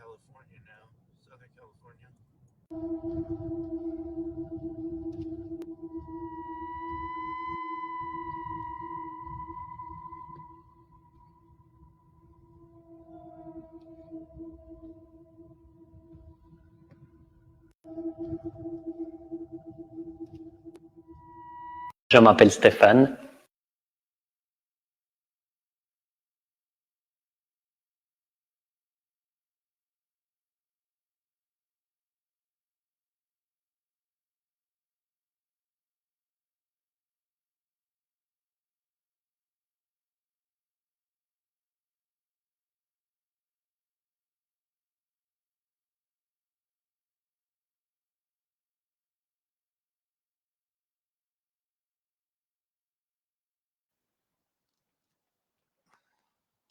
California now, Southern California. Je m'appelle Stéphane.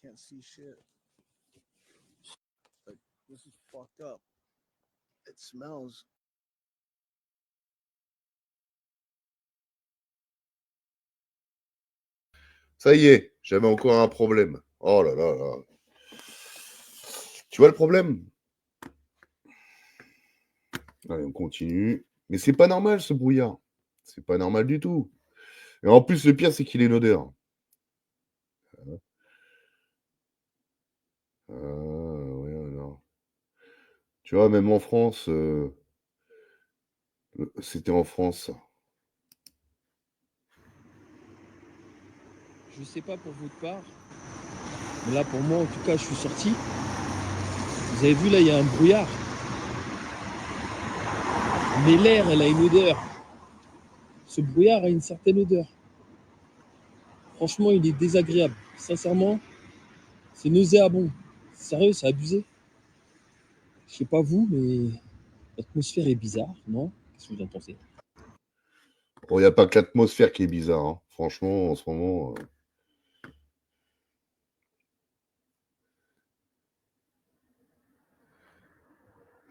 Can't see shit. Like, this is fucked up. It smells. Ça y est, j'avais encore un problème. Oh là là là. Tu vois le problème? Allez, on continue. Mais c'est pas normal ce brouillard. C'est pas normal du tout. Et en plus, le pire, c'est qu'il ait une odeur. Ouais, non. Tu vois, même en France, c'était en France, ça. Je sais pas pour votre part, mais là pour moi en tout cas je suis sorti. Vous avez vu là il y a un brouillard. Mais l'air elle a une odeur. Ce brouillard a une certaine odeur. Franchement il est désagréable. Sincèrement, c'est nauséabond. Sérieux, c'est abusé. Je sais pas vous, mais l'atmosphère est bizarre, non? Qu'est-ce que vous en pensez? Bon, il n'y a pas que l'atmosphère qui est bizarre, hein. Franchement, en ce moment.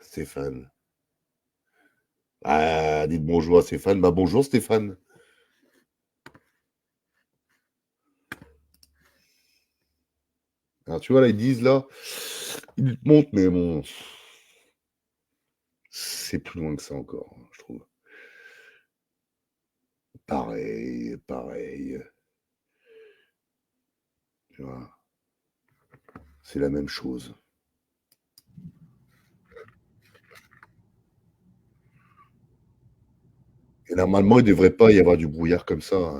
Stéphane. Ah, dites bonjour à Stéphane. Bah bonjour Stéphane. Alors tu vois là, ils disent là, ils te montrent, mais bon, c'est plus loin que ça encore, je trouve. Pareil, pareil. Tu vois, c'est la même chose. Et normalement, il ne devrait pas y avoir du brouillard comme ça.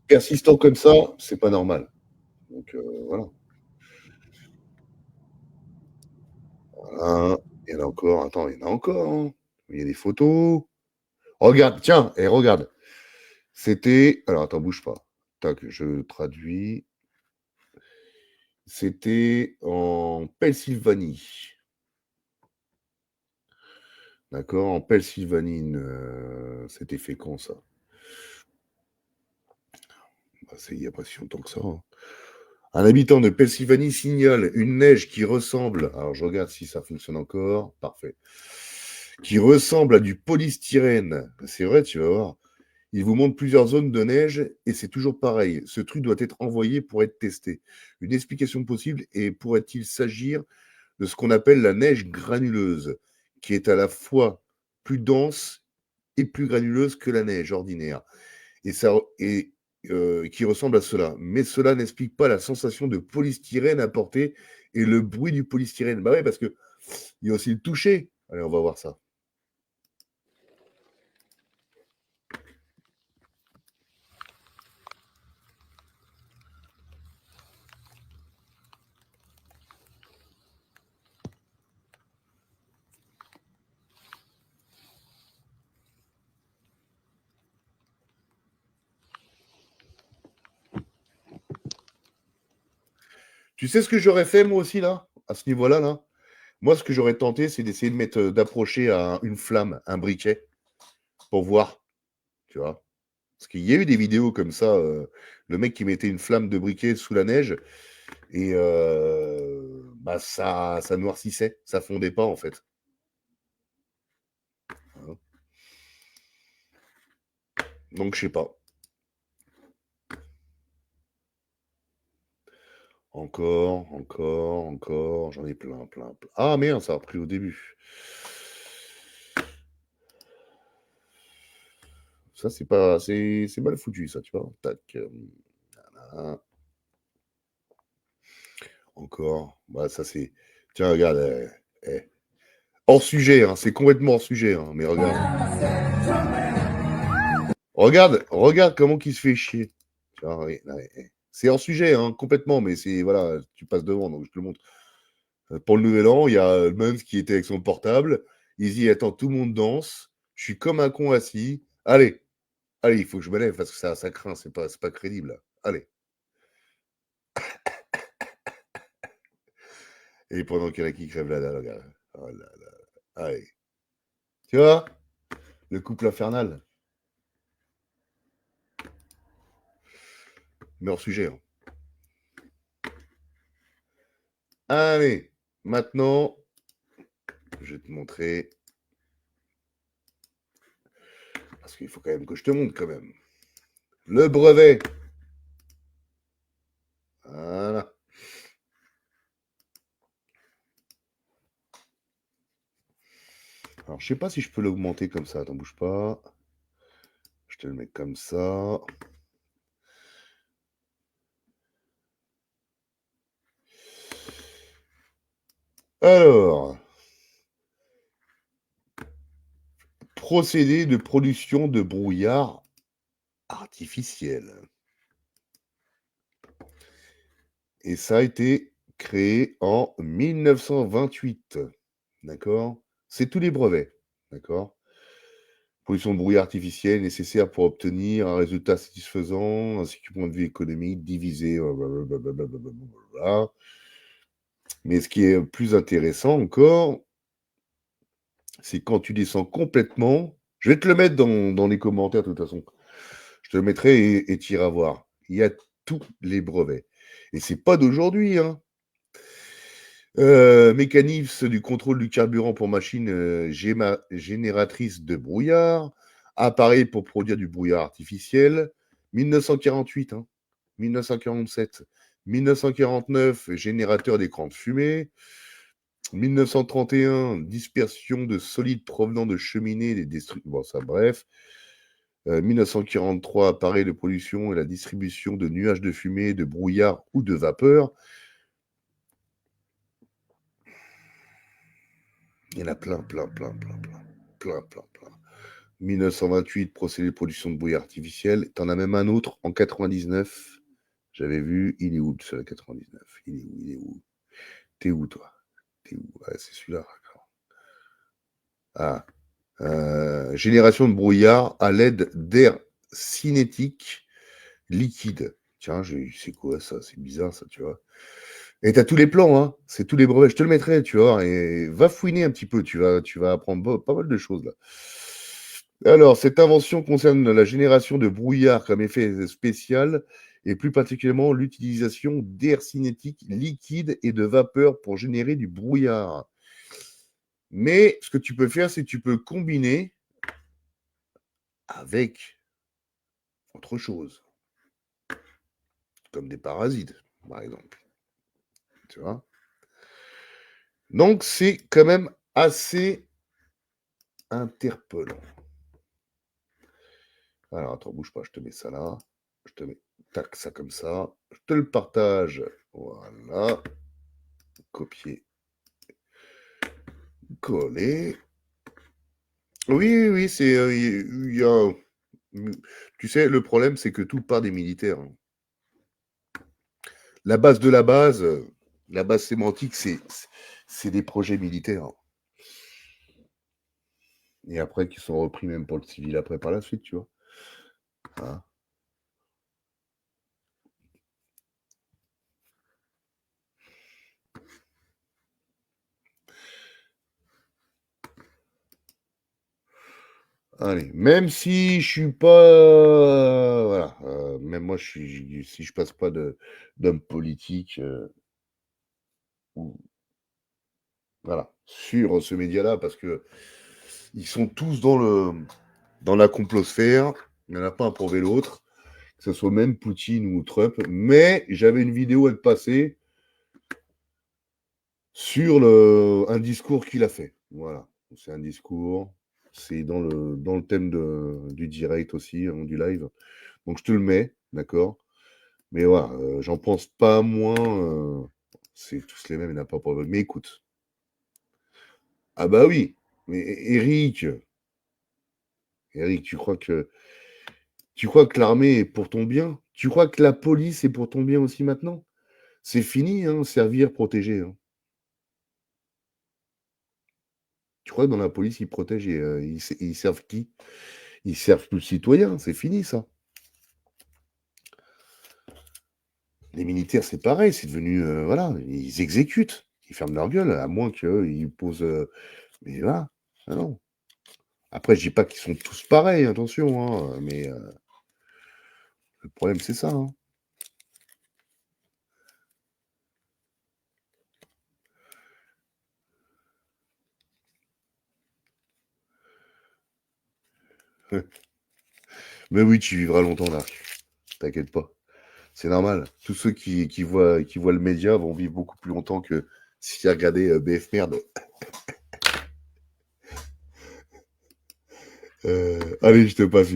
Persistant comme ça, c'est pas normal. Donc voilà. Voilà. Il y en a encore. Attends, il y en a encore, hein. Il y a des photos. Regarde, tiens, et regarde. C'était. Alors attends, bouge pas. Tac, je traduis. C'était en Pennsylvanie. D'accord, en Pennsylvanie, c'était fait quand ça? Bah, c'est il n'y a pas si longtemps que ça, hein. Un habitant de Pennsylvanie signale une neige qui ressemble, alors je regarde si ça fonctionne encore, parfait, qui ressemble à du polystyrène. C'est vrai, tu vas voir. Il vous montre plusieurs zones de neige et c'est toujours pareil. Ce truc doit être envoyé pour être testé. Une explication possible et pourrait-il s'agir de ce qu'on appelle la neige granuleuse, qui est à la fois plus dense et plus granuleuse que la neige ordinaire, qui ressemble à cela. Mais cela n'explique pas la sensation de polystyrène apportée et le bruit du polystyrène. Bah ouais, parce que il y a aussi le toucher. Allez, on va voir ça. Tu sais ce que j'aurais fait moi aussi là, à ce niveau-là là? Moi, ce que j'aurais tenté, c'est d'essayer de mettre, d'approcher à une flamme, un briquet, pour voir, tu vois? Parce qu'il y a eu des vidéos comme ça, le mec qui mettait une flamme de briquet sous la neige et bah ça noircissait, ça fondait pas en fait. Hein. Donc je sais pas. Encore. J'en ai plein. Ah merde, ça a repris au début. Ça, c'est pas... C'est mal foutu, ça, tu vois. Tac. Voilà. Encore. Bah, ça, c'est... Tiens, regarde. Hors sujet, hein, c'est complètement hors sujet, hein, mais regarde. Regarde comment il se fait chier. Tu vois, c'est hors sujet, hein, complètement, mais c'est... Voilà, tu passes devant, donc je te le montre. Pour le nouvel an, il y a le Mons qui était avec son portable. Il dit, attends, tout le monde danse. Je suis comme un con assis. Allez, il faut que je me lève parce que ça craint, c'est pas crédible. Là. Allez. Et pendant qu'il y en a qui crèvent la dalle, regarde. Oh là là. Allez. Tu vois? Le couple infernal. Mais hors sujet. Hein. Allez. Maintenant, je vais te montrer. Parce qu'il faut quand même que je te montre quand même. Le brevet. Voilà. Alors, je sais pas si je peux l'augmenter comme ça. Attends, bouge pas. Je te le mets comme ça. Alors, procédé de production de brouillard artificiel. Et ça a été créé en 1928. D'accord? C'est tous les brevets. D'accord? Production de brouillard artificiel nécessaire pour obtenir un résultat satisfaisant, ainsi que point de vue économique, divisé. Blablabla. Mais ce qui est plus intéressant encore, c'est quand tu descends complètement. Je vais te le mettre dans les commentaires de toute façon. Je te le mettrai et tu iras voir. Il y a tous les brevets. Et c'est pas d'aujourd'hui. Hein. Mécanisme du contrôle du carburant pour machine génératrice de brouillard. Appareil pour produire du brouillard artificiel. 1948, hein. 1947. 1949, générateur d'écran de fumée. 1931, dispersion de solides provenant de cheminées des destructions. Bon, ça, bref. 1943, appareil de production et la distribution de nuages de fumée, de brouillard ou de vapeur. Il y en a plein. 1928, procédé de production de brouillard artificiel. T'en as même un autre en 99. J'avais vu. Il est où, celui-là, 99? Il est où? T'es où, toi? T'es où? Ouais, c'est celui-là. Ah. Génération de brouillard à l'aide d'air cinétique liquide. Tiens, c'est quoi ça? C'est bizarre, ça, tu vois. Et tu as tous les plans, hein. C'est tous les brevets. Je te le mettrai, tu vois. Et va fouiner un petit peu. Tu vas apprendre pas mal de choses, là. Alors, cette invention concerne la génération de brouillard comme effet spécial et plus particulièrement l'utilisation d'air cinétique liquide et de vapeur pour générer du brouillard. Mais ce que tu peux faire, c'est que tu peux combiner avec autre chose. Comme des parasites, par exemple. Tu vois? Donc, c'est quand même assez interpellant. Alors, attends, bouge pas, je te mets ça là. Je te mets tac, ça comme ça. Je te le partage. Voilà. Copier. Coller. Oui, c'est... il y a... Tu sais, le problème, c'est que tout part des militaires. Hein. La base de la base sémantique, c'est des projets militaires. Et après, qui sont repris même pour le civil après par la suite, tu vois. Hein. Allez, même si je suis pas... voilà, même moi, si je passe pas d'homme politique, voilà, sur ce média-là, parce que ils sont tous dans la complosphère, il n'y en a pas un pour l'autre, que ce soit même Poutine ou Trump, mais j'avais une vidéo à te passer sur un discours qu'il a fait. Voilà, c'est un discours, c'est dans le thème du direct aussi, hein, du live. Donc je te le mets, d'accord? Mais voilà, j'en pense pas moins. C'est tous les mêmes, il n'y en a pas pour. Mais écoute. Ah bah oui, mais Eric, tu crois que l'armée est pour ton bien? Tu crois que la police est pour ton bien aussi maintenant? C'est fini, hein, servir, protéger. Hein. Tu crois que dans la police, ils protègent et ils servent qui? Ils servent plus le citoyen, c'est fini ça. Les militaires, c'est pareil, c'est devenu, voilà, ils exécutent, ils ferment leur gueule, à moins qu'ils posent... mais voilà, ah non. Après, je dis pas qu'ils sont tous pareils, attention, hein, mais le problème, c'est ça. Hein. Mais oui, tu vivras longtemps, Dark. T'inquiète pas. C'est normal. Tous ceux qui voient le média vont vivre beaucoup plus longtemps que s'ils regardaient BF Merde. Allez, je te passe.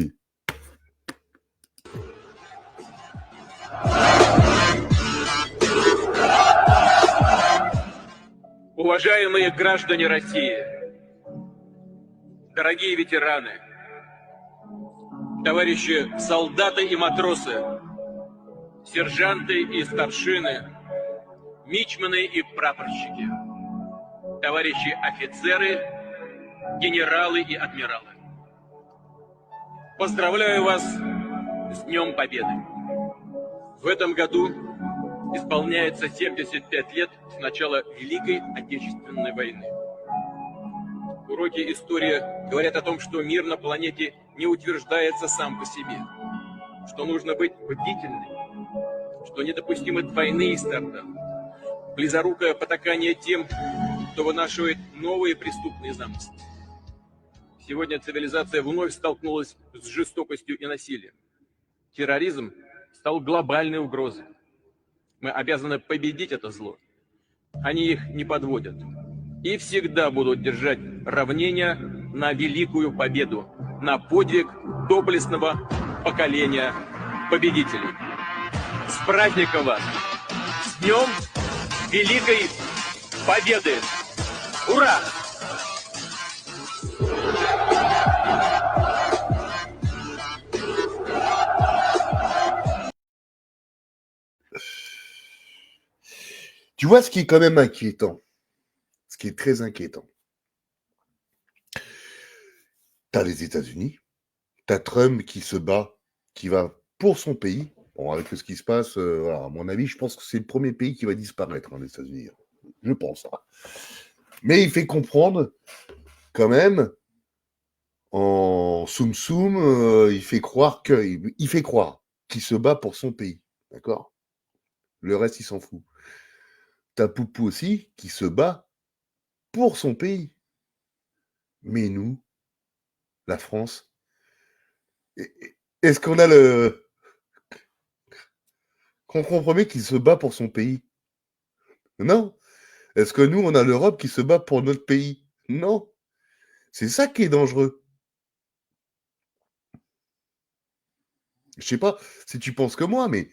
Уважаемые граждане России, дорогие ветераны, товарищи солдаты и матросы, сержанты и старшины, мичманы и прапорщики, товарищи офицеры, генералы и адмиралы. Поздравляю вас с Днем Победы. В этом году исполняется 75 лет с начала Великой Отечественной войны. Уроки истории говорят о том, что мир на планете не утверждается сам по себе, что нужно быть бдительным, что недопустимы двойные стандарты, близорукое потакание тем, кто вынашивает новые преступные замыслы. Сегодня цивилизация вновь столкнулась с жестокостью и насилием. Терроризм стал глобальной угрозой. Мы обязаны победить это зло. Они их не подводят. И всегда будут держать равнение на великую победу, на подвиг доблестного поколения победителей. С праздником вас! С Днем Великой Победы! Ура! Tu vois ce qui est quand même inquiétant, ce qui est très inquiétant. T'as les États-Unis, t'as Trump qui se bat, qui va pour son pays. Bon, avec ce qui se passe, voilà, à mon avis, je pense que c'est le premier pays qui va disparaître, hein, les États-Unis. Je pense. Hein. Mais il fait comprendre, quand même, en soum-soum, il fait croire qu'il se bat pour son pays. D'accord? Le reste, il s'en fout. T'as Poupou aussi qui se bat pour son pays. Mais nous, la France, est-ce qu'on a le compromis qui se bat pour son pays? Non. Est-ce que nous, on a l'Europe qui se bat pour notre pays? Non. C'est ça qui est dangereux. Je sais pas si tu penses que moi, mais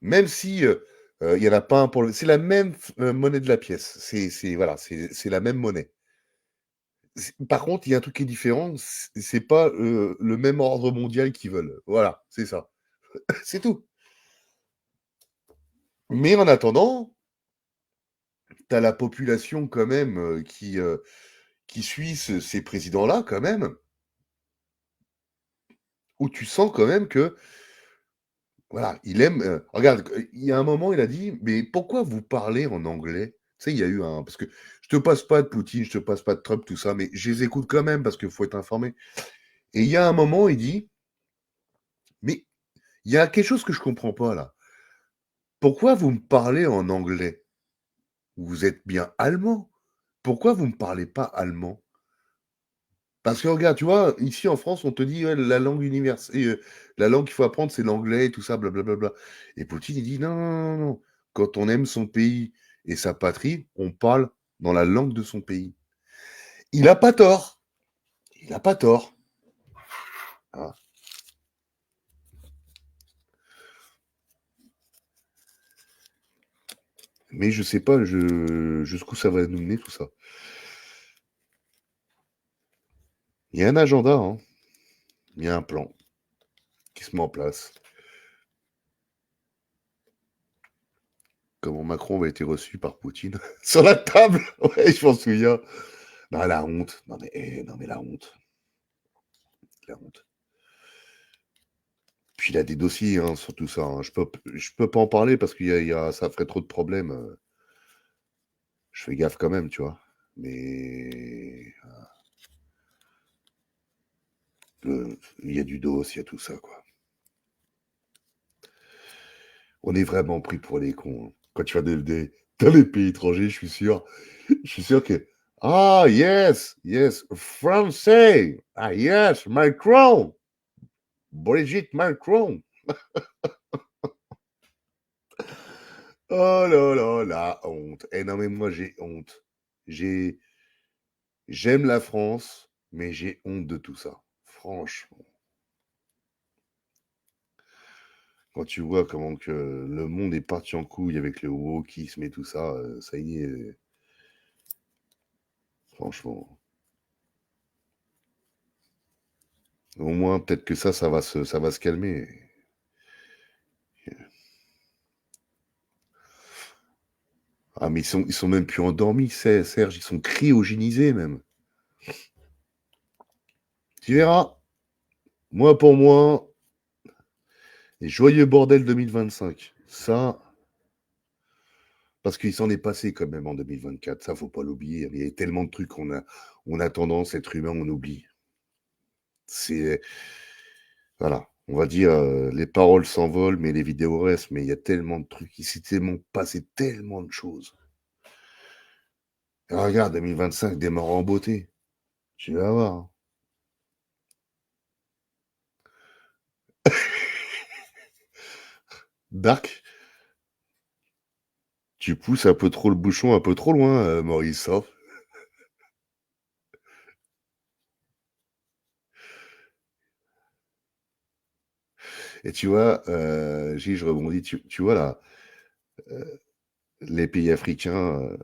même si il y en a pas un pour le... C'est la même monnaie de la pièce. Voilà, c'est la même monnaie. Par contre, il y a un truc qui est différent. C'est pas le même ordre mondial qu'ils veulent. Voilà, c'est ça. C'est tout. Mais en attendant, t'as la population quand même qui suit ces présidents-là quand même, où tu sens quand même que voilà, il aime. Regarde, il y a un moment, il a dit, mais pourquoi vous parlez en anglais? Tu sais, il y a eu un. Parce que je te passe pas de Poutine, je te passe pas de Trump, tout ça, mais je les écoute quand même parce qu'il faut être informé. Et il y a un moment, il dit, mais il y a quelque chose que je comprends pas là. Pourquoi vous me parlez en anglais? Vous êtes bien allemand. Pourquoi vous me parlez pas allemand? Parce que regarde, tu vois, ici en France, on te dit la langue universelle, la langue qu'il faut apprendre, c'est l'anglais, tout ça, blablabla. Et Poutine, il dit non. Quand on aime son pays et sa patrie, on parle dans la langue de son pays. Il n'a pas tort. Il n'a pas tort. Ah. Mais je sais pas jusqu'où ça va nous mener tout ça. Il y a un agenda, hein. Il y a un plan qui se met en place. Comment Macron avait été reçu par Poutine sur la table. Ouais, je m'en souviens. Non, la honte. Non mais la honte. La honte. Puis il a des dossiers hein, sur tout ça. Hein. Je peux pas en parler parce que ça ferait trop de problèmes. Je fais gaffe quand même, tu vois. Mais il y a du dos, il y a tout ça, quoi. On est vraiment pris pour les cons. Hein. Quand tu vas dans les pays étrangers, je suis sûr que ah yes, français, ah yes, Macron, Brigitte Macron. Oh là là, la honte. Eh non mais moi j'ai honte. J'aime la France, mais j'ai honte de tout ça. Franchement. Quand tu vois comment que le monde est parti en couille avec le wokisme et tout ça, ça y est. Franchement. Au moins, peut-être que ça va se calmer. Ah, mais ils sont même plus endormis, Serge, ils sont cryogénisés même. Tu verras. Moi, pour moi, les joyeux bordel 2025. Ça, parce qu'il s'en est passé quand même en 2024. Ça, faut pas l'oublier. Il y a tellement de trucs qu'on a tendance, être humain, on oublie. C'est... Voilà. On va dire, les paroles s'envolent, mais les vidéos restent. Mais il y a tellement de trucs. Il s'est tellement passé tellement de choses. Et regarde, 2025 démarre en beauté. Tu vas voir. Dark, tu pousses un peu trop le bouchon, un peu trop loin, Maurice. Hein. Et tu vois, je rebondis, tu vois là, les pays africains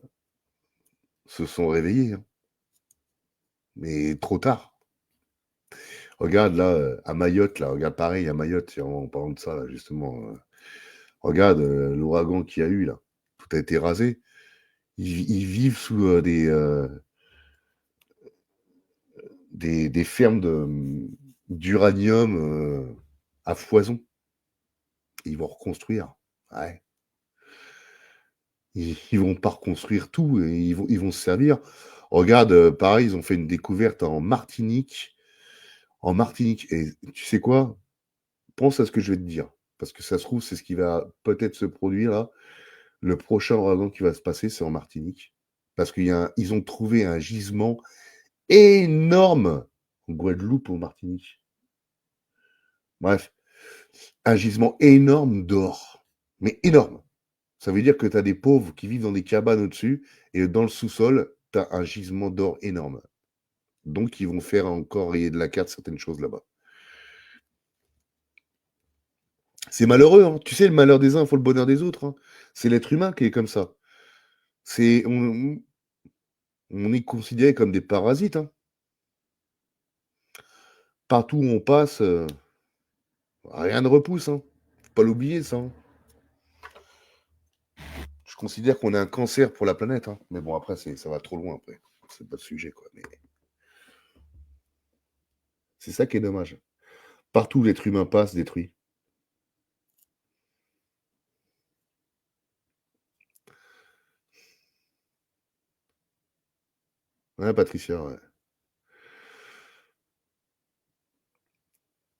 se sont réveillés, hein. Mais trop tard. Regarde là, à Mayotte, là, regarde pareil à Mayotte, en parlant de ça, là, justement. Regarde l'ouragan qu'il y a eu là, tout a été rasé. Ils vivent sous des fermes d'uranium à foison. Ils vont reconstruire. Ouais. Ils vont pas reconstruire tout et ils vont se servir. Regarde, pareil, ils ont fait une découverte en Martinique. En Martinique. Et tu sais quoi? Pense à ce que je vais te dire. Parce que ça se trouve, c'est ce qui va peut-être se produire là. Le prochain ouragan qui va se passer, c'est en Martinique. Parce qu'ils ont trouvé un gisement énorme en Guadeloupe, en Martinique. Bref, un gisement énorme d'or. Mais énorme. Ça veut dire que tu as des pauvres qui vivent dans des cabanes au-dessus et dans le sous-sol, tu as un gisement d'or énorme. Donc, ils vont faire encore rayer de la carte certaines choses là-bas. C'est malheureux, hein. Tu sais, le malheur des uns, il faut le bonheur des autres. Hein. C'est l'être humain qui est comme ça. On est considéré comme des parasites. Hein. Partout où on passe, rien ne repousse. Hein. Faut pas l'oublier, ça. Hein. Je considère qu'on est un cancer pour la planète. Hein. Mais bon, après, ça va trop loin. Après. C'est pas le sujet, quoi. Mais... c'est ça qui est dommage. Partout où l'être humain passe, détruit. Ouais, Patricia, ouais.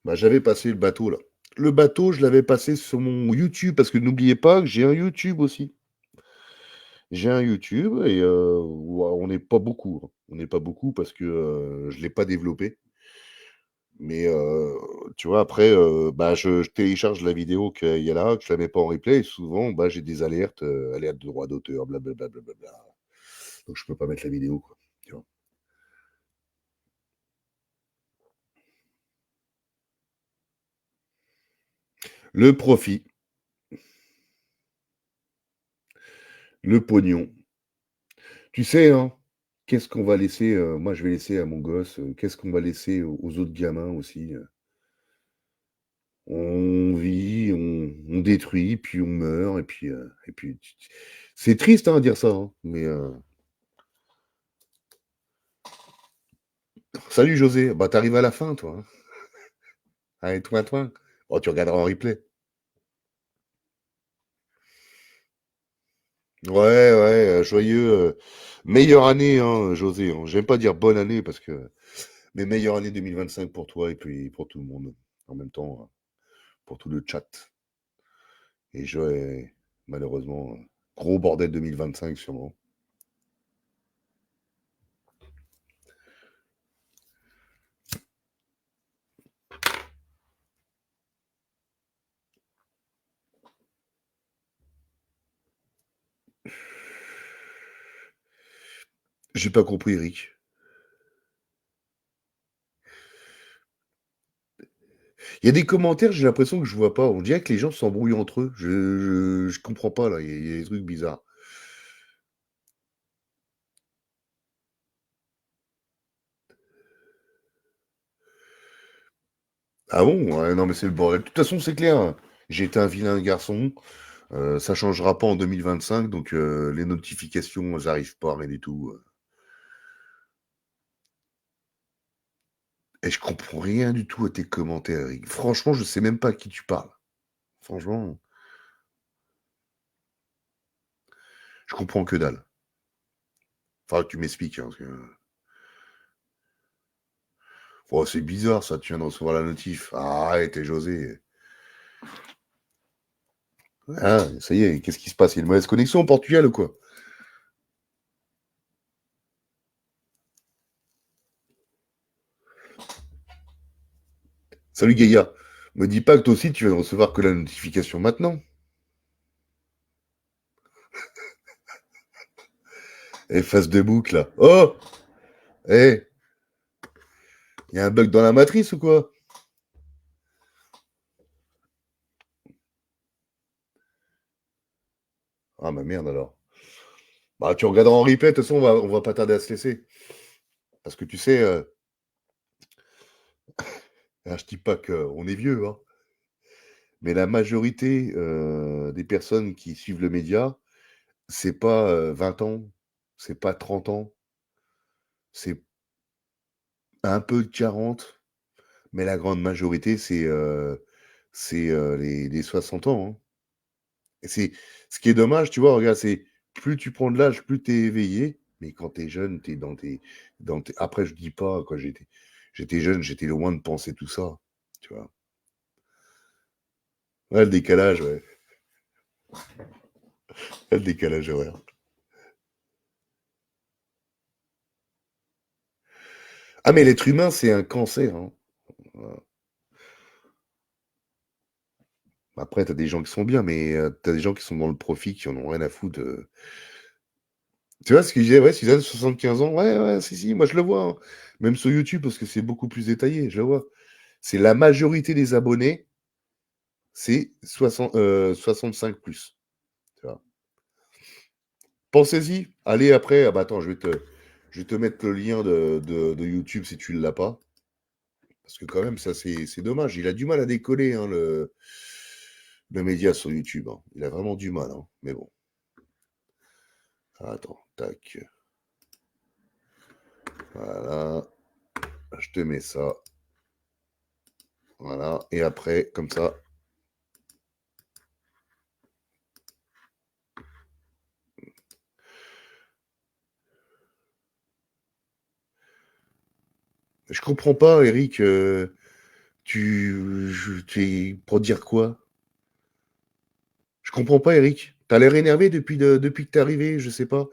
Bah, j'avais passé le bateau, là. Le bateau, je l'avais passé sur mon YouTube, parce que n'oubliez pas que j'ai un YouTube aussi. J'ai un YouTube et on n'est pas beaucoup. On n'est pas beaucoup parce que je ne l'ai pas développé. Mais Tu vois, après, je télécharge la vidéo qu'il y a là, que je la mets pas en replay, et souvent, j'ai des alertes, alertes de droit d'auteur, blablabla, blablabla. Donc je peux pas mettre la vidéo, quoi. Tu vois. Le profit. Le pognon. Tu sais, hein, qu'est-ce qu'on va laisser, moi je vais laisser à mon gosse, qu'est-ce qu'on va laisser aux autres gamins aussi, on vit, on détruit, puis on meurt, et puis c'est triste, hein, à dire ça, hein, mais salut José, bah t'arrives à la fin, toi, hein. Allez, toi. Oh, tu regarderas en replay. Ouais, joyeux, meilleure année, hein, José, hein. J'aime pas dire bonne année parce que mais meilleure année 2025 pour toi et puis pour tout le monde, en même temps, pour tout le chat. Et malheureusement, gros bordel 2025 sûrement. J'ai pas compris, Eric. Il y a des commentaires, j'ai l'impression que je vois pas. On dirait que les gens s'embrouillent entre eux. Je comprends pas, là. Il y a des trucs bizarres. Ah bon? Ouais, non, mais c'est le bordel. De toute façon, c'est clair, hein. J'ai été un vilain garçon. Ça changera pas en 2025, donc les notifications, elles arrivent pas, rien du tout. Et je comprends rien du tout à tes commentaires, Eric. Franchement, je sais même pas à qui tu parles. Franchement, je comprends que dalle. Faudra que tu m'expliques, hein, parce que oh, c'est bizarre ça, tu viens de recevoir la notif. Arrête, José. Ah, ça y est, qu'est-ce qui se passe? Il y a une mauvaise connexion au Portugal ou quoi? Salut Gaïa. Me dis pas que toi aussi tu viens de recevoir que la notification maintenant. Eh, face de boucle là. Oh! Eh! Il y a un bug dans la matrice ou quoi? Ah bah merde alors. Bah tu regarderas en replay, de toute façon on va pas tarder à se laisser. Parce que tu sais, je dis pas qu'on est vieux, hein. Mais la majorité des personnes qui suivent le média, c'est pas 20 ans, c'est pas 30 ans, c'est un peu de 40, mais la grande majorité, c'est les 60 ans, hein. Et c'est ce qui est dommage, tu vois, regarde, c'est plus tu prends de l'âge, plus tu es éveillé, mais quand tu es jeune, tu es dans tes après je dis pas quand j'étais jeune, j'étais loin de penser tout ça, tu vois? Ouais, le décalage, ouais. Le décalage horaire. Ah mais l'être humain, c'est un cancer, hein. Voilà. Après, tu as des gens qui sont bien, mais tu as des gens qui sont dans le profit, qui en ont rien à foutre, Tu vois ce qu'il disait? Ouais, Suzanne, 75 ans. Ouais, si, moi je le vois, hein. Même sur YouTube, parce que c'est beaucoup plus détaillé, je le vois. C'est la majorité des abonnés, c'est 65 plus. Tu vois? Pensez-y. Allez après, ah bah attends, je vais te mettre le lien de YouTube si tu ne l'as pas. Parce que quand même, ça c'est dommage. Il a du mal à décoller, hein, le média sur YouTube, hein. Il a vraiment du mal, hein. Mais bon. Attends, tac. Voilà. Je te mets ça. Voilà. Et après, comme ça. Je comprends pas, Eric. Tu es pour dire quoi? Je comprends pas, Eric. T'as l'air énervé depuis que t'es arrivé, je sais pas.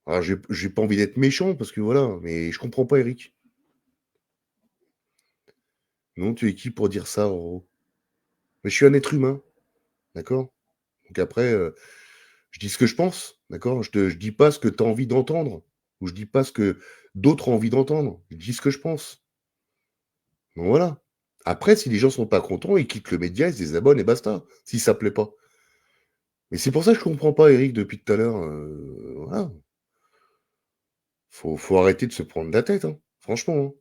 Alors, j'ai pas envie d'être méchant parce que voilà, mais je comprends pas, Eric. Non, tu es qui pour dire ça, Roro? Mais je suis un être humain, d'accord? Donc après, je dis ce que je pense, d'accord? Je dis pas ce que tu as envie d'entendre, ou je dis pas ce que d'autres ont envie d'entendre. Je dis ce que je pense. Donc voilà. Après, si les gens sont pas contents, ils quittent le média, ils se désabonnent et basta, si ça plaît pas. Mais c'est pour ça que je comprends pas Eric depuis tout à l'heure, voilà. Faut arrêter de se prendre la tête, hein, franchement, hein.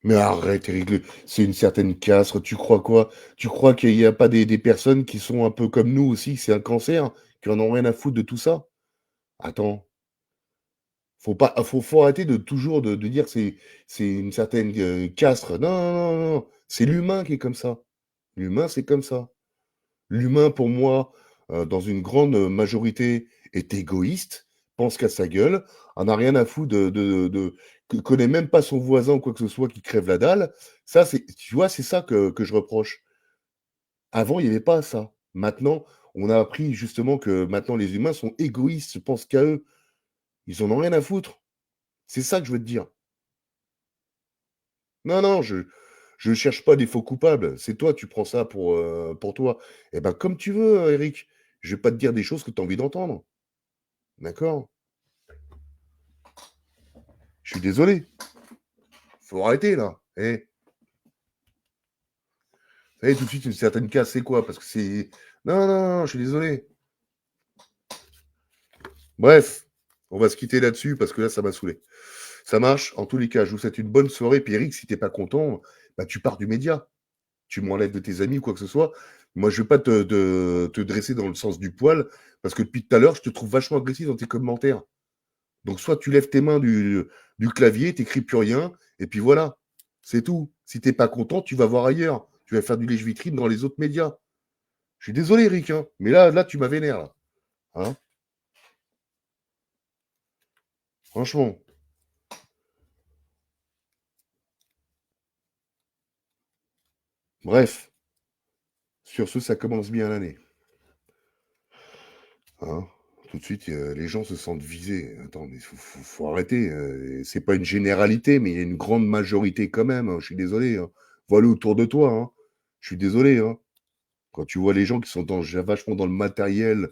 Mais arrête Eric, c'est une certaine casse, tu crois quoi? Tu crois qu'il y a pas des personnes qui sont un peu comme nous aussi, c'est un cancer, qui en ont rien à foutre de tout ça? Attends, faut arrêter de toujours de dire que c'est une certaine, castre. Non, non, non, non, non, c'est l'humain qui est comme ça. L'humain, c'est comme ça. L'humain, pour moi, dans une grande majorité, est égoïste, pense qu'à sa gueule, en a rien à foutre de connaît même pas son voisin ou quoi que ce soit qui crève la dalle. Ça, c'est tu vois, c'est ça que je reproche. Avant, il y avait pas ça. Maintenant, on a appris justement que maintenant les humains sont égoïstes, pensent qu'à eux. Ils en ont rien à foutre. C'est ça que je veux te dire. Non, non, je cherche pas des faux coupables. C'est toi, tu prends ça pour toi. Eh ben, comme tu veux, Eric. Je vais pas te dire des choses que tu as envie d'entendre. D'accord? Je suis désolé. Faut arrêter, là. Eh. Vous savez, tout de suite, une certaine casse, c'est quoi? Parce que c'est... Non, non, non, je suis désolé. Bref, on va se quitter là-dessus parce que là, ça m'a saoulé. Ça marche. En tous les cas, je vous souhaite une bonne soirée. Puis Eric, si t'es pas content, bah, tu pars du média. Tu m'enlèves de tes amis ou quoi que ce soit. Moi, je vais pas te dresser dans le sens du poil parce que depuis tout à l'heure, je te trouve vachement agressif dans tes commentaires. Donc, soit tu lèves tes mains du clavier, t'écris plus rien, et puis voilà. C'est tout. Si t'es pas content, tu vas voir ailleurs. Tu vas faire du lèche-vitrine dans les autres médias. Je suis désolé, Eric, hein, mais là, tu m'as vénère, là. Hein? Franchement. Bref. Sur ce, ça commence bien l'année. Hein? Tout de suite, les gens se sentent visés. Attends, mais faut arrêter. C'est pas une généralité, mais il y a une grande majorité quand même, hein. Je suis désolé, hein. Vois-le autour de toi, hein. Je suis désolé, hein. Quand tu vois les gens qui sont vachement dans le matériel,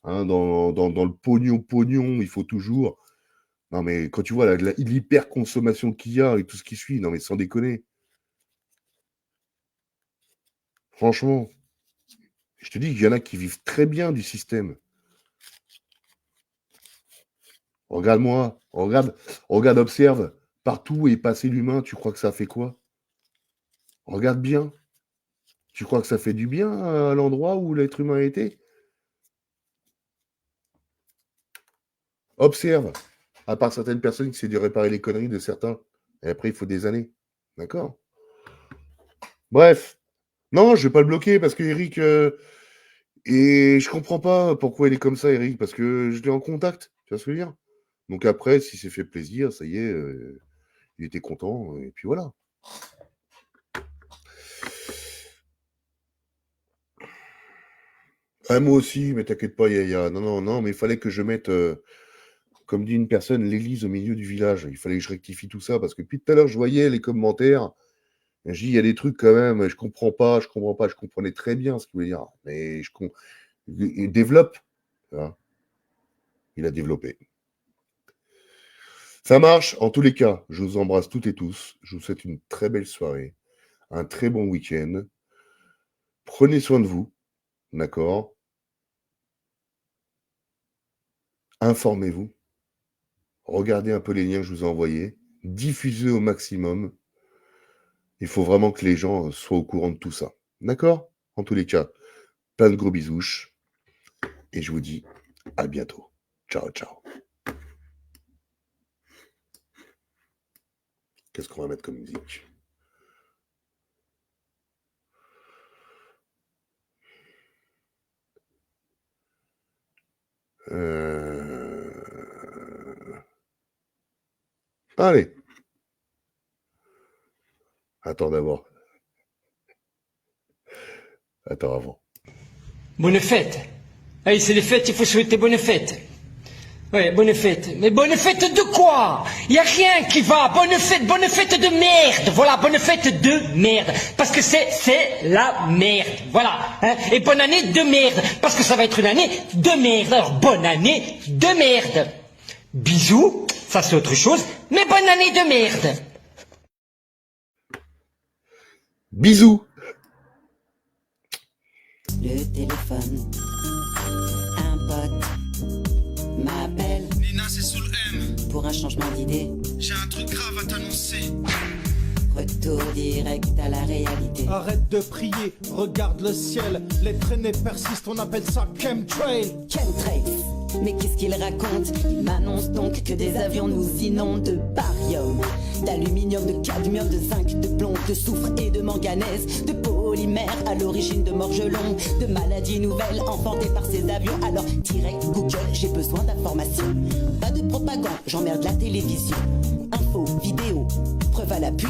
hein, dans le pognon, il faut toujours. Non, mais quand tu vois l'hyperconsommation qu'il y a et tout ce qui suit, non, mais sans déconner. Franchement, je te dis qu'il y en a qui vivent très bien du système. Regarde-moi, regarde, observe. Partout où est passé l'humain, tu crois que ça fait quoi? Regarde bien. Tu crois que ça fait du bien à l'endroit où l'être humain a été? Observe. À part certaines personnes qui essaient de réparer les conneries de certains. Et après, il faut des années. D'accord? Bref. Non, je vais pas le bloquer parce que Eric... et je comprends pas pourquoi il est comme ça, Eric, parce que je l'ai en contact. Tu vois ce que je veux dire? Donc après, s'il s'est fait plaisir, ça y est, il était content, et puis voilà. Ah, moi aussi, mais t'inquiète pas, Yaya. Non, mais il fallait que je mette, comme dit une personne, l'église au milieu du village. Il fallait que je rectifie tout ça, parce que depuis tout à l'heure, je voyais les commentaires, et je dis, il y a des trucs quand même, je comprends pas, je comprenais très bien ce qu'il voulait dire, mais il développe. Hein. Il a développé. Ça marche, en tous les cas, je vous embrasse toutes et tous, je vous souhaite une très belle soirée, un très bon week-end. Prenez soin de vous, d'accord? Informez-vous. Regardez un peu les liens que je vous ai envoyés. Diffusez au maximum. Il faut vraiment que les gens soient au courant de tout ça. D'accord? En tous les cas, plein de gros bisouches. Et je vous dis à bientôt. Ciao, ciao. Qu'est-ce qu'on va mettre comme musique? Allez. Attends d'abord. Attends avant. Bonne fête. Allez, c'est les fêtes, il faut souhaiter bonne fête. Ouais, bonne fête. Mais bonne fête de quoi? Y a rien qui va. Bonne fête de merde. Voilà, bonne fête de merde. Parce que c'est la merde. Voilà. Hein. Et bonne année de merde. Parce que ça va être une année de merde. Alors, bonne année de merde. Bisous. Ça, c'est autre chose. Mais bonne année de merde. Bisous. Le téléphone. Un pote m'appelle. Nina, c'est sous le M. Pour un changement d'idée. J'ai un truc grave à t'annoncer. Retour direct à la réalité. Arrête de prier, regarde le ciel. Les traînées persistent, on appelle ça chemtrail. Chemtrails. Mais qu'est-ce qu'il raconte? Il m'annonce donc que des avions nous inondent de barium, d'aluminium, de cadmium, de zinc, de plomb, de soufre et de manganèse, de polymères à l'origine de morgelons, de maladies nouvelles enfantées par ces avions. Alors direct Google, j'ai besoin d'informations. Pas de propagande, j'emmerde la télévision. Infos, vidéos, preuves à l'appui.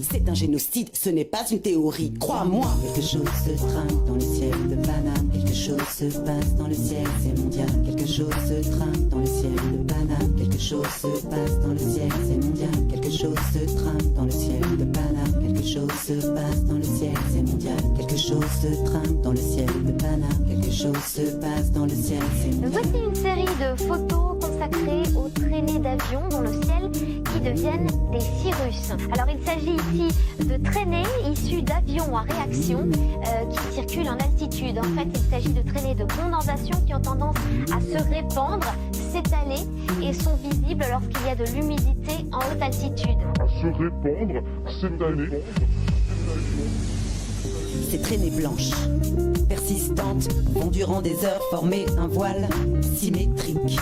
C'est un génocide, ce n'est pas une théorie, crois-moi. Quelque chose se trame dans le ciel de Paname. Quelque chose se passe dans le ciel, c'est mondial. Quelque chose se trame dans le ciel de Paname. Quelque chose se passe dans le ciel, c'est mondial. Quelque chose se trame dans le ciel de Paname. Quelque chose se passe dans le ciel, c'est mondial. Quelque chose se trame dans le ciel de Paname. Quelque chose se passe dans le ciel, c'est mondial. Voici une série de photos consacrées aux traînées d'avions dans le ciel qui deviennent des cirrus. Alors il s'agit ici de traînées issues d'avions à réaction qui circulent en altitude. En fait, il s'agit de traînées de condensation qui ont tendance à se répandre, s'étaler et sont visibles lorsqu'il y a de l'humidité en haute altitude. À se répandre, s'étaler. Ces traînées blanches, persistantes, vont durant des heures former un voile symétrique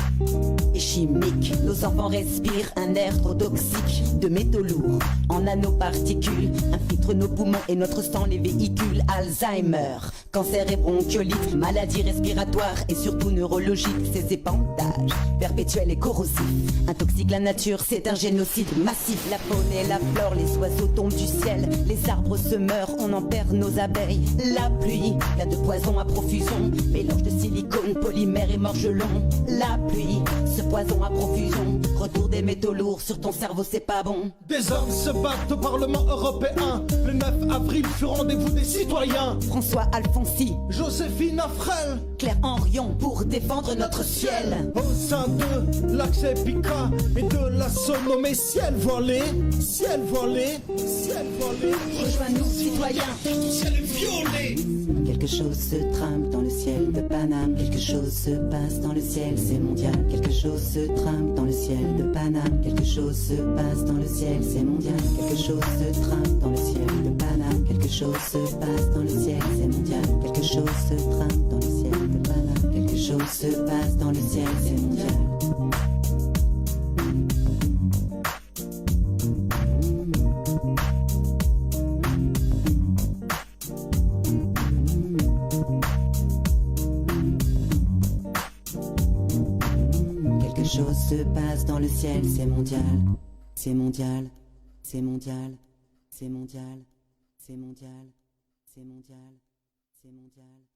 et chimique. Nos enfants respirent un air trop toxique de métaux lourds en nanoparticules, infiltrent nos poumons et notre sang, les véhicules. Alzheimer, cancer et bronchiolite, maladies respiratoires et surtout neurologiques. Ces épandages perpétuels et corrosifs intoxiquent la nature, c'est un génocide massif. La faune et la flore, les oiseaux tombent du ciel, les arbres se meurent, on en perd nos abeilles. La pluie, plein de poison à profusion, mélange de silicone, polymère et morgelon. La pluie, ce poison à profusion, retour des métaux lourds sur ton cerveau, c'est pas bon. Des hommes se battent au Parlement européen. Le 9 avril fut rendez-vous des citoyens. François Alfonsi, Joséphine Afrel, Claire Henrion pour défendre notre ciel. Au sein de l'accès Pica et de la sonomée ciel voilé, ciel voilé, ciel voilé. Rejoins-nous citoyens, ton ciel est violé. Quelque chose se trame dans le ciel de Paname. Quelque chose se passe dans le ciel, c'est mondial. Quelque chose se trame dans le ciel de Paname. Quelque chose se passe dans le ciel, c'est mondial. Quelque chose se trame dans le ciel de Paname. Quelque chose se passe dans le ciel, c'est mondial. Quelque chose se trame dans le ciel de Paname. Quelque chose se passe dans le ciel, c'est mondial. Quelque chose se passe dans le ciel, c'est mondial, c'est mondial, c'est mondial, c'est mondial, c'est mondial, c'est mondial, c'est mondial.